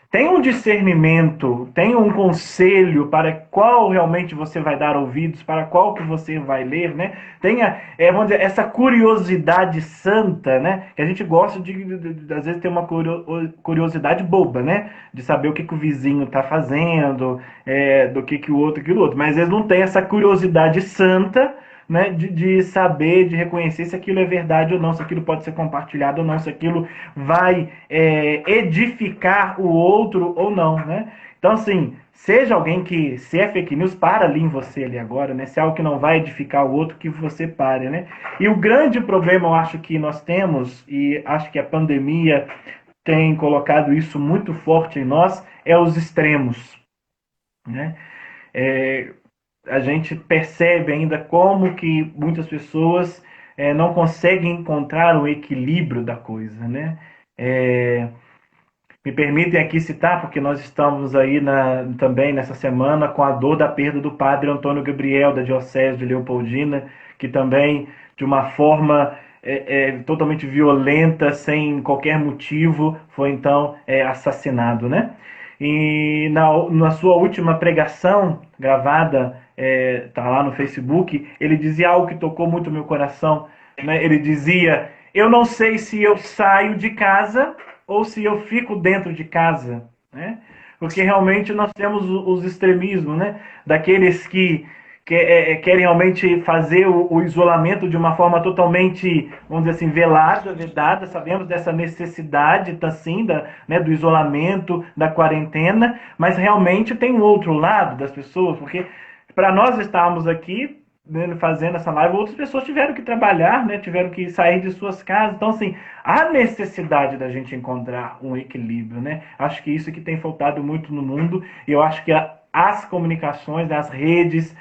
tem um discernimento, tem um conselho para qual realmente você vai dar ouvidos, para qual que você vai ler, né? Tenha, vamos dizer, essa curiosidade santa, né? Que a gente gosta às vezes, ter uma curiosidade boba, né? De saber o que o vizinho está fazendo, do que o outro, aquilo outro. Mas às vezes não tem essa curiosidade santa, né, de saber, de reconhecer se aquilo é verdade ou não, se aquilo pode ser compartilhado ou não, se aquilo vai edificar o outro ou não, né? Então, assim, seja alguém que, se é fake news, para ali em você ali agora, né? Se é algo que não vai edificar o outro, que você pare, né? E o grande problema, eu acho que nós temos, e acho que a pandemia tem colocado isso muito forte em nós, é os extremos, né? A gente percebe ainda como que muitas pessoas não conseguem encontrar o equilíbrio da coisa, né? Me permitem aqui citar, porque nós estamos aí também nessa semana com a dor da perda do padre Antônio Gabriel, da Diocese de Leopoldina, que também, de uma forma totalmente violenta, sem qualquer motivo, foi então assassinado, né? E na sua última pregação, gravada, tá lá no Facebook, ele dizia algo que tocou muito o meu coração, né? Ele dizia: eu não sei se eu saio de casa ou se eu fico dentro de casa, né? Porque realmente nós temos os extremismos, né? Daqueles que querem realmente fazer o isolamento de uma forma totalmente, vamos dizer assim, velada, vedada. Sabemos dessa necessidade, assim, né, do isolamento, da quarentena, mas realmente tem um outro lado das pessoas, porque para nós estarmos aqui, né, fazendo essa live, outras pessoas tiveram que trabalhar, né, tiveram que sair de suas casas. Então, assim, há necessidade da gente encontrar um equilíbrio, né? Acho que isso que tem faltado muito no mundo, e eu acho que as comunicações, as redes,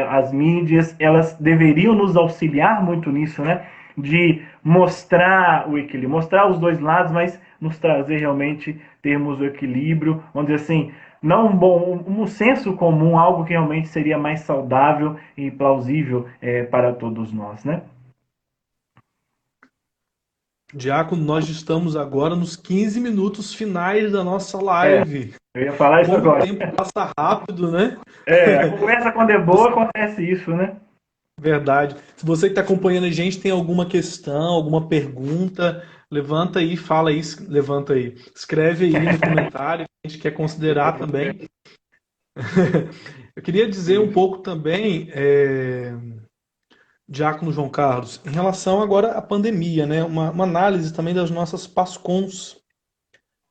as mídias, elas deveriam nos auxiliar muito nisso, né? De mostrar o equilíbrio, mostrar os dois lados, mas nos trazer realmente, termos o equilíbrio, vamos dizer assim, não um senso comum, algo que realmente seria mais saudável e plausível para todos nós, né? Diácono, nós estamos agora nos 15 minutos finais da nossa live. Eu ia falar isso Como agora. o tempo passa rápido, né? A conversa quando é boa, acontece isso, né? Verdade. Se você que está acompanhando a gente tem alguma questão, alguma pergunta, levanta aí, fala aí, levanta aí. Escreve aí no comentário, a gente quer considerar também. Eu queria dizer um pouco também, Diácono João Carlos, em relação agora à pandemia, né? Uma análise também das nossas PASCONs.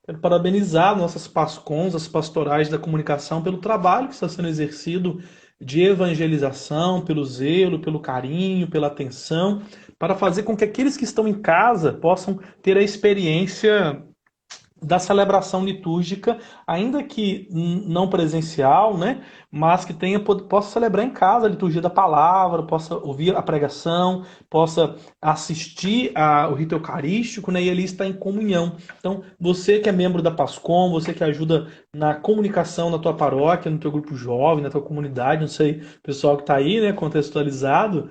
Quero parabenizar nossas PASCONs, as pastorais da comunicação, pelo trabalho que está sendo exercido de evangelização, pelo zelo, pelo carinho, pela atenção, para fazer com que aqueles que estão em casa possam ter a experiência da celebração litúrgica, ainda que não presencial, né? Mas que possa celebrar em casa a liturgia da palavra, possa ouvir a pregação, possa assistir ao rito eucarístico, né? E ali está em comunhão. Então, você que é membro da Pascom, você que ajuda na comunicação na tua paróquia, no teu grupo jovem, na tua comunidade, não sei, pessoal que está aí, né, contextualizado,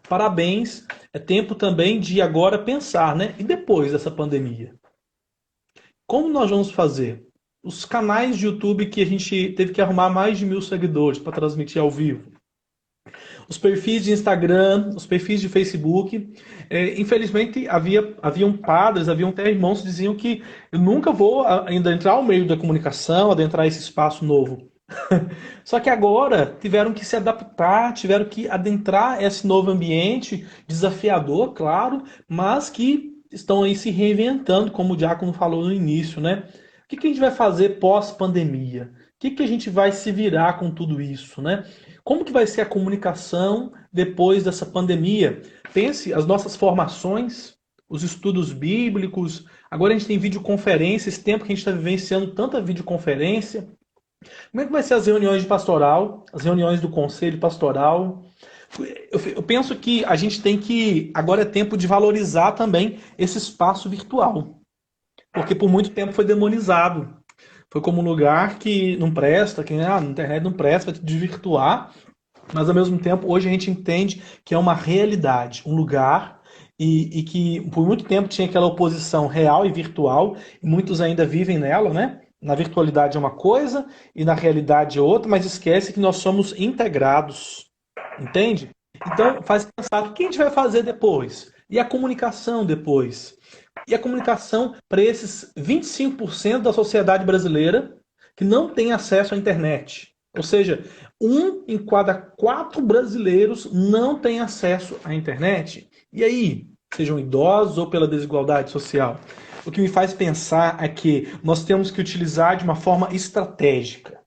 parabéns. É tempo também de agora pensar, né? E depois dessa pandemia? Como nós vamos fazer? Os canais de YouTube que a gente teve que arrumar mais de 1.000 seguidores para transmitir ao vivo. Os perfis de Instagram, os perfis de Facebook. Infelizmente, haviam padres, haviam até irmãos que diziam que eu nunca vou ainda entrar ao meio da comunicação, adentrar esse espaço novo. Só que agora tiveram que se adaptar, tiveram que adentrar esse novo ambiente, desafiador, claro, mas que estão aí se reinventando, como o Diácono falou no início, né? O que a gente vai fazer pós-pandemia? O que a gente vai se virar com tudo isso, né? Como que vai ser a comunicação depois dessa pandemia? Pense as nossas formações, os estudos bíblicos. Agora a gente tem videoconferência, esse tempo que a gente está vivenciando tanta videoconferência. Como é que vai ser as reuniões de pastoral, as reuniões do conselho pastoral? Eu penso que a gente tem que. Agora é tempo de valorizar também esse espaço virtual. Porque por muito tempo foi demonizado. Foi como um lugar que não presta, que na internet não presta, vai te desvirtuar. Mas ao mesmo tempo, hoje a gente entende que é uma realidade, um lugar e que por muito tempo tinha aquela oposição real e virtual, e muitos ainda vivem nela, né? Na virtualidade é uma coisa e na realidade é outra, mas esquece que nós somos integrados, entende? Então faz pensar o que a gente vai fazer depois? E a comunicação depois? E a comunicação para esses 25% da sociedade brasileira que não tem acesso à internet. Ou seja, 1 em cada 4 brasileiros não tem acesso à internet. E aí, sejam idosos ou pela desigualdade social? O que me faz pensar é que nós temos que utilizar de uma forma estratégica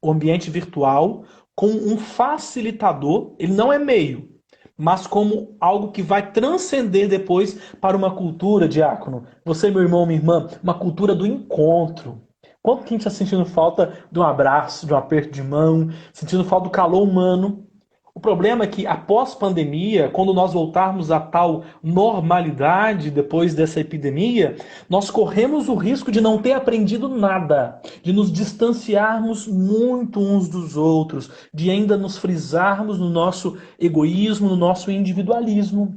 o ambiente virtual como um facilitador, ele não é meio, mas como algo que vai transcender depois para uma cultura, diácono. Você, meu irmão, minha irmã, uma cultura do encontro. Quanto que a gente está sentindo falta de um abraço, de um aperto de mão, sentindo falta do calor humano? O problema é que, após pandemia, quando nós voltarmos à tal normalidade depois dessa epidemia, nós corremos o risco de não ter aprendido nada, de nos distanciarmos muito uns dos outros, de ainda nos frisarmos no nosso egoísmo, no nosso individualismo.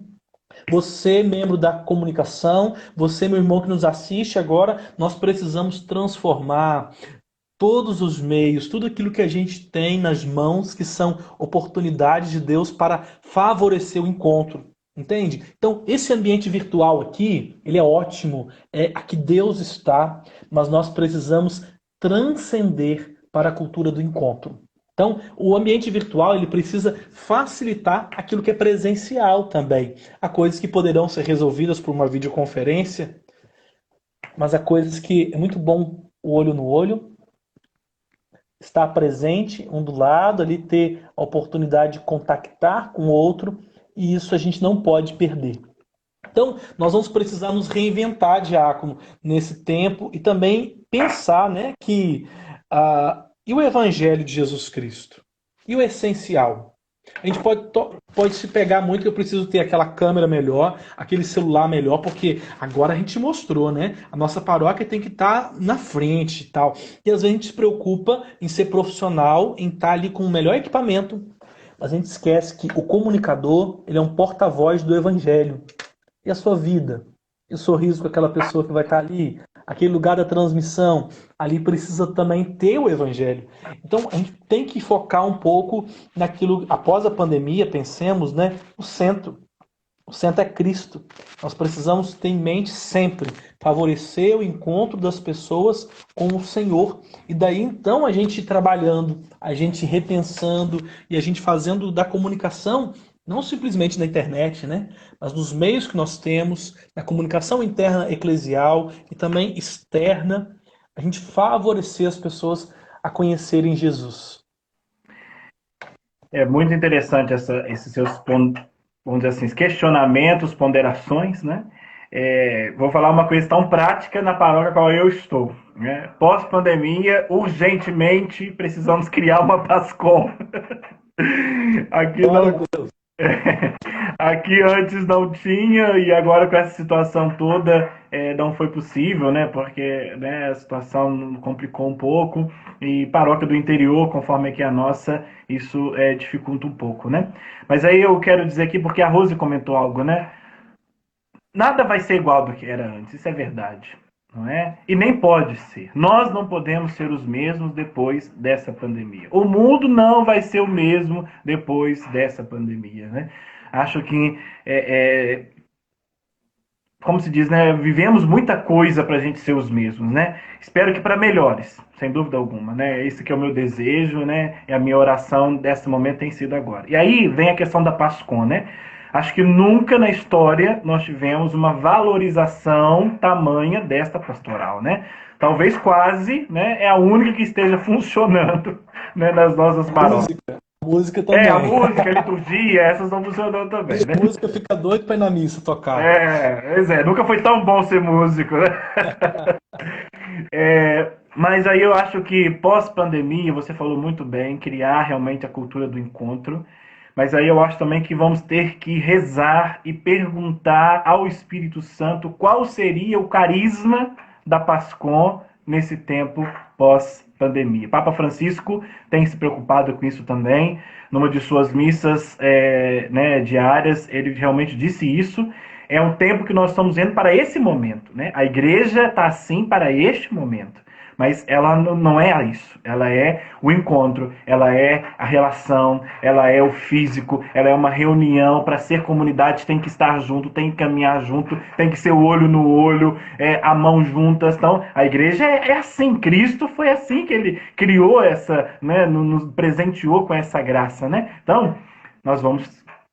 Você, membro da comunicação, você, meu irmão que nos assiste agora, nós precisamos transformar todos os meios, tudo aquilo que a gente tem nas mãos, que são oportunidades de Deus para favorecer o encontro. Entende? Então, esse ambiente virtual aqui, ele é ótimo, é aqui Deus está, mas nós precisamos transcender para a cultura do encontro. Então, o ambiente virtual ele precisa facilitar aquilo que é presencial também. Há coisas que poderão ser resolvidas por uma videoconferência, mas há coisas que é muito bom o olho no olho, estar presente um do lado, ali ter a oportunidade de contactar com o outro, e isso a gente não pode perder. Então, nós vamos precisar nos reinventar, diácono, nesse tempo e também pensar, né, que e o Evangelho de Jesus Cristo? E o essencial? A gente pode se pegar muito que eu preciso ter aquela câmera melhor, aquele celular melhor, porque agora a gente mostrou, né? A nossa paróquia tem que estar na frente e tal. E às vezes a gente se preocupa em ser profissional, em estar ali com o melhor equipamento, mas a gente esquece que o comunicador, ele é um porta-voz do Evangelho. E a sua vida? E o sorriso com aquela pessoa que vai estar ali? Aquele lugar da transmissão, ali precisa também ter o Evangelho. Então a gente tem que focar um pouco naquilo, após a pandemia, pensemos, né, o centro. O centro é Cristo. Nós precisamos ter em mente sempre favorecer o encontro das pessoas com o Senhor. E daí então a gente trabalhando, a gente repensando e a gente fazendo da comunicação não simplesmente na internet, né? Mas nos meios que nós temos, na comunicação interna eclesial e também externa, a gente favorecer as pessoas a conhecerem Jesus. É muito interessante esses seus, vamos dizer assim, questionamentos, ponderações, né? Vou falar uma coisa tão prática na paróquia qual eu estou. Né? Pós-pandemia, urgentemente precisamos criar uma PASCOM. Aqui Glória não, a Deus. aqui antes não tinha e agora com essa situação toda não foi possível, né? Porque né, a situação complicou um pouco e paróquia do interior, conforme aqui a nossa, isso dificulta um pouco, né? Mas aí eu quero dizer aqui, porque a Rose comentou algo, né? Nada vai ser igual do que era antes, isso é verdade, não é? E nem pode ser. Nós não podemos ser os mesmos depois dessa pandemia. O mundo não vai ser o mesmo depois dessa pandemia, né? Acho que como se diz, né? Vivemos muita coisa para a gente ser os mesmos, né? Espero que para melhores, sem dúvida alguma, né? Esse que é o meu desejo, né? E a minha oração desse momento tem sido agora. E aí vem a questão da Pascom, né? Acho que nunca na história nós tivemos uma valorização tamanha desta pastoral, né? Talvez quase, né? É a única que esteja funcionando, né? Nas nossas paróquias. Música A também. música, a liturgia, essas estão funcionando também, né? Música fica doido pra ir na missa tocar. Pois é, nunca foi tão bom ser músico, né? Mas aí eu acho que pós-pandemia, você falou muito bem, criar realmente a cultura do encontro. Mas aí eu acho também que vamos ter que rezar e perguntar ao Espírito Santo qual seria o carisma da Pascom nesse tempo pós-pandemia. Papa Francisco tem se preocupado com isso também. Numa de suas missas né, diárias, ele realmente disse isso. É um tempo que nós estamos vendo para esse momento. Né? A igreja está assim para este momento. Mas ela não é isso. Ela é o encontro, ela é a relação, ela é o físico, ela é uma reunião. Para ser comunidade tem que estar junto, tem que caminhar junto, tem que ser o olho no olho, a mão juntas. Então, a igreja é assim. Cristo foi assim que ele criou essa, né, nos presenteou com essa graça, né? Então, nós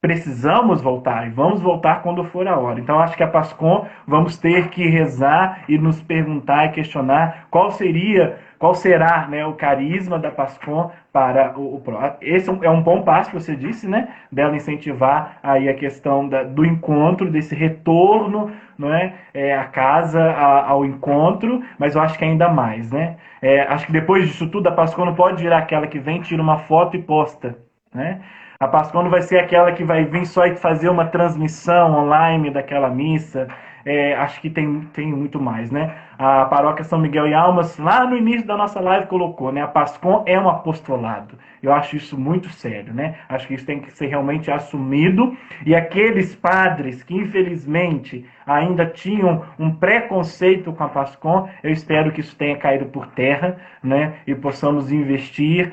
precisamos voltar e vamos voltar quando for a hora. Então acho que a Pascom vamos ter que rezar e nos perguntar e questionar qual será, né, o carisma da Pascom para o próximo. Esse é um bom passo que você disse, né, dela incentivar aí a questão do encontro, desse retorno, não é, à casa, ao encontro, mas eu acho que ainda mais, né? Acho que depois disso tudo a Pascom não pode virar aquela que vem, tira uma foto e posta, né? A Pascom não vai ser aquela que vai vir só e fazer uma transmissão online daquela missa. Acho que tem muito mais, né? A paróquia São Miguel e Almas, lá no início da nossa live, colocou, né? A Pascom é um apostolado. Eu acho isso muito sério, né? Acho que isso tem que ser realmente assumido. E aqueles padres que, infelizmente, ainda tinham um preconceito com a Pascom, eu espero que isso tenha caído por terra, né? E possamos investir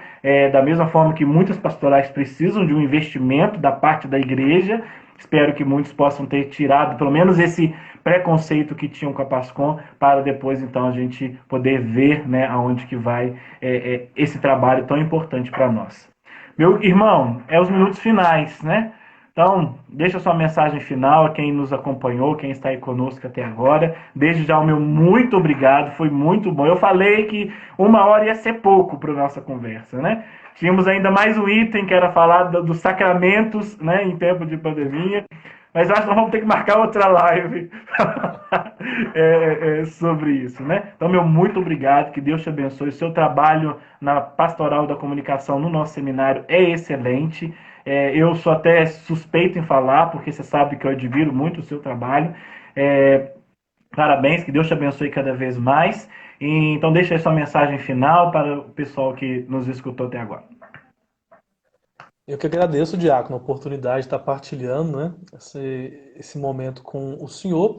da mesma forma que muitas pastorais precisam de um investimento da parte da igreja. Espero que muitos possam ter tirado pelo menos esse preconceito que tinham com a Pascom, para depois então a gente poder ver, né, aonde que vai esse trabalho tão importante para nós. Meu irmão, os minutos finais, né? Então, deixa sua mensagem final a quem nos acompanhou, quem está aí conosco até agora. Desde já o meu muito obrigado, foi muito bom. Eu falei que 1 hora ia ser pouco para a nossa conversa, né? Tínhamos ainda mais um item que era falar dos sacramentos, né, em tempo de pandemia. Mas acho que nós vamos ter que marcar outra live sobre isso, né? Então, meu muito obrigado, que Deus te abençoe. O seu trabalho na Pastoral da Comunicação no nosso seminário é excelente. Eu sou até suspeito em falar, porque você sabe que eu admiro muito o seu trabalho. Parabéns, que Deus te abençoe cada vez mais. Então, deixa aí sua mensagem final para o pessoal que nos escutou até agora. Eu que agradeço, Diácono, a oportunidade de estar partilhando, né, esse momento com o senhor.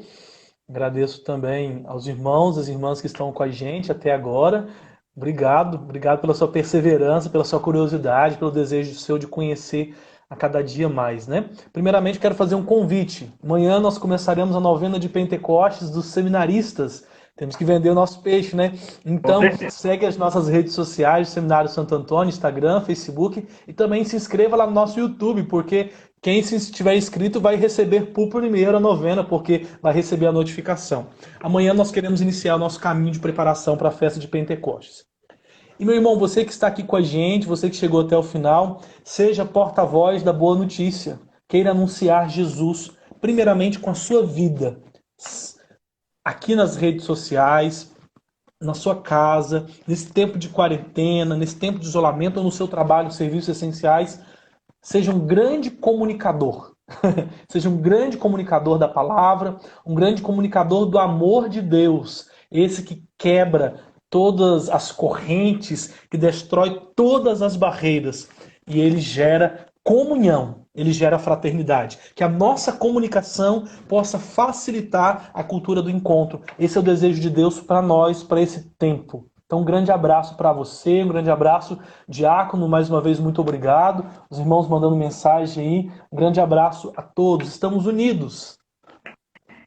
Agradeço também aos irmãos, às irmãs que estão com a gente até agora. Obrigado pela sua perseverança, pela sua curiosidade, pelo desejo seu de conhecer a cada dia mais, né? Primeiramente, quero fazer um convite. Amanhã nós começaremos a novena de Pentecostes dos seminaristas. Temos que vender o nosso peixe, né? Então, segue as nossas redes sociais, Seminário Santo Antônio, Instagram, Facebook, e também se inscreva lá no nosso YouTube, porque quem se estiver inscrito vai receber por primeiro a novena, porque vai receber a notificação. Amanhã nós queremos iniciar o nosso caminho de preparação para a festa de Pentecostes. E meu irmão, você que está aqui com a gente, você que chegou até o final, seja porta-voz da boa notícia. Queira anunciar Jesus, primeiramente com a sua vida, aqui nas redes sociais, na sua casa, nesse tempo de quarentena, nesse tempo de isolamento ou no seu trabalho, serviços essenciais. Seja um grande comunicador. Seja um grande comunicador da palavra, um grande comunicador do amor de Deus. Esse que quebra todas as correntes, que destrói todas as barreiras. E ele gera comunhão, ele gera fraternidade. Que a nossa comunicação possa facilitar a cultura do encontro. Esse é o desejo de Deus para nós, para esse tempo. Então, um grande abraço para você, um grande abraço, Diácono, mais uma vez, muito obrigado. Os irmãos mandando mensagem aí. Um grande abraço a todos. Estamos unidos.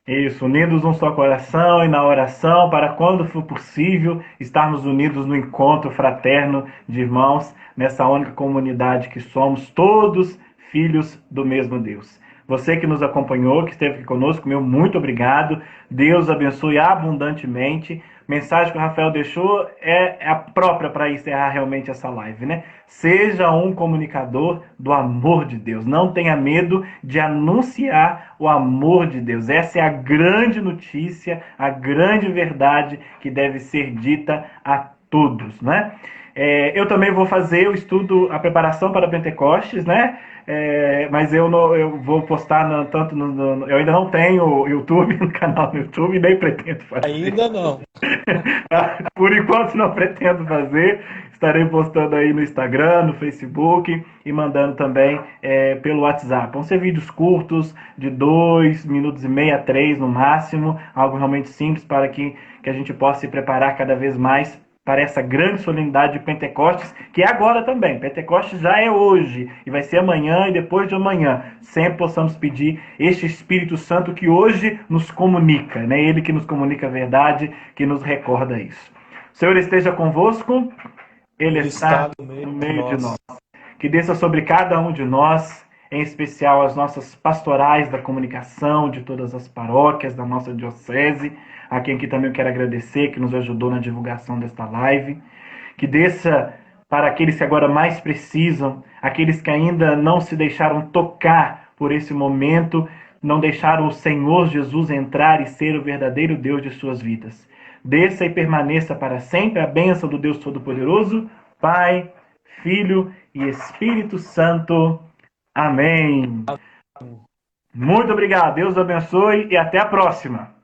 Isso, unidos num só coração e na oração, para quando for possível, estarmos unidos no encontro fraterno de irmãos, nessa única comunidade que somos, todos filhos do mesmo Deus. Você que nos acompanhou, que esteve aqui conosco, meu muito obrigado. Deus abençoe abundantemente. Mensagem que o Rafael deixou é a própria para encerrar realmente essa live, né? Seja um comunicador do amor de Deus. Não tenha medo de anunciar o amor de Deus. Essa é a grande notícia, a grande verdade que deve ser dita a todos, né? Eu também vou fazer o estudo, a preparação para Pentecostes, né? Mas eu vou postar eu ainda não tenho YouTube, no canal no YouTube, nem pretendo fazer. Ainda não. Por enquanto não pretendo fazer. Estarei postando aí no Instagram, no Facebook e mandando também pelo WhatsApp. Vão ser vídeos curtos, de 2 minutos e meio a 3 no máximo, algo realmente simples para que a gente possa se preparar cada vez mais para essa grande solenidade de Pentecostes, que é agora também. Pentecostes já é hoje, e vai ser amanhã e depois de amanhã. Sempre possamos pedir este Espírito Santo que hoje nos comunica, né? Ele que nos comunica a verdade, que nos recorda isso. O Senhor esteja convosco, Ele está no meio de nós. Que desça sobre cada um de nós, em especial as nossas pastorais da comunicação, de todas as paróquias da nossa diocese, a quem aqui também eu quero agradecer, que nos ajudou na divulgação desta live. Que desça para aqueles que agora mais precisam, aqueles que ainda não se deixaram tocar por esse momento, não deixaram o Senhor Jesus entrar e ser o verdadeiro Deus de suas vidas. Desça e permaneça para sempre a bênção do Deus Todo-Poderoso, Pai, Filho e Espírito Santo. Amém. Muito obrigado, Deus abençoe e até a próxima.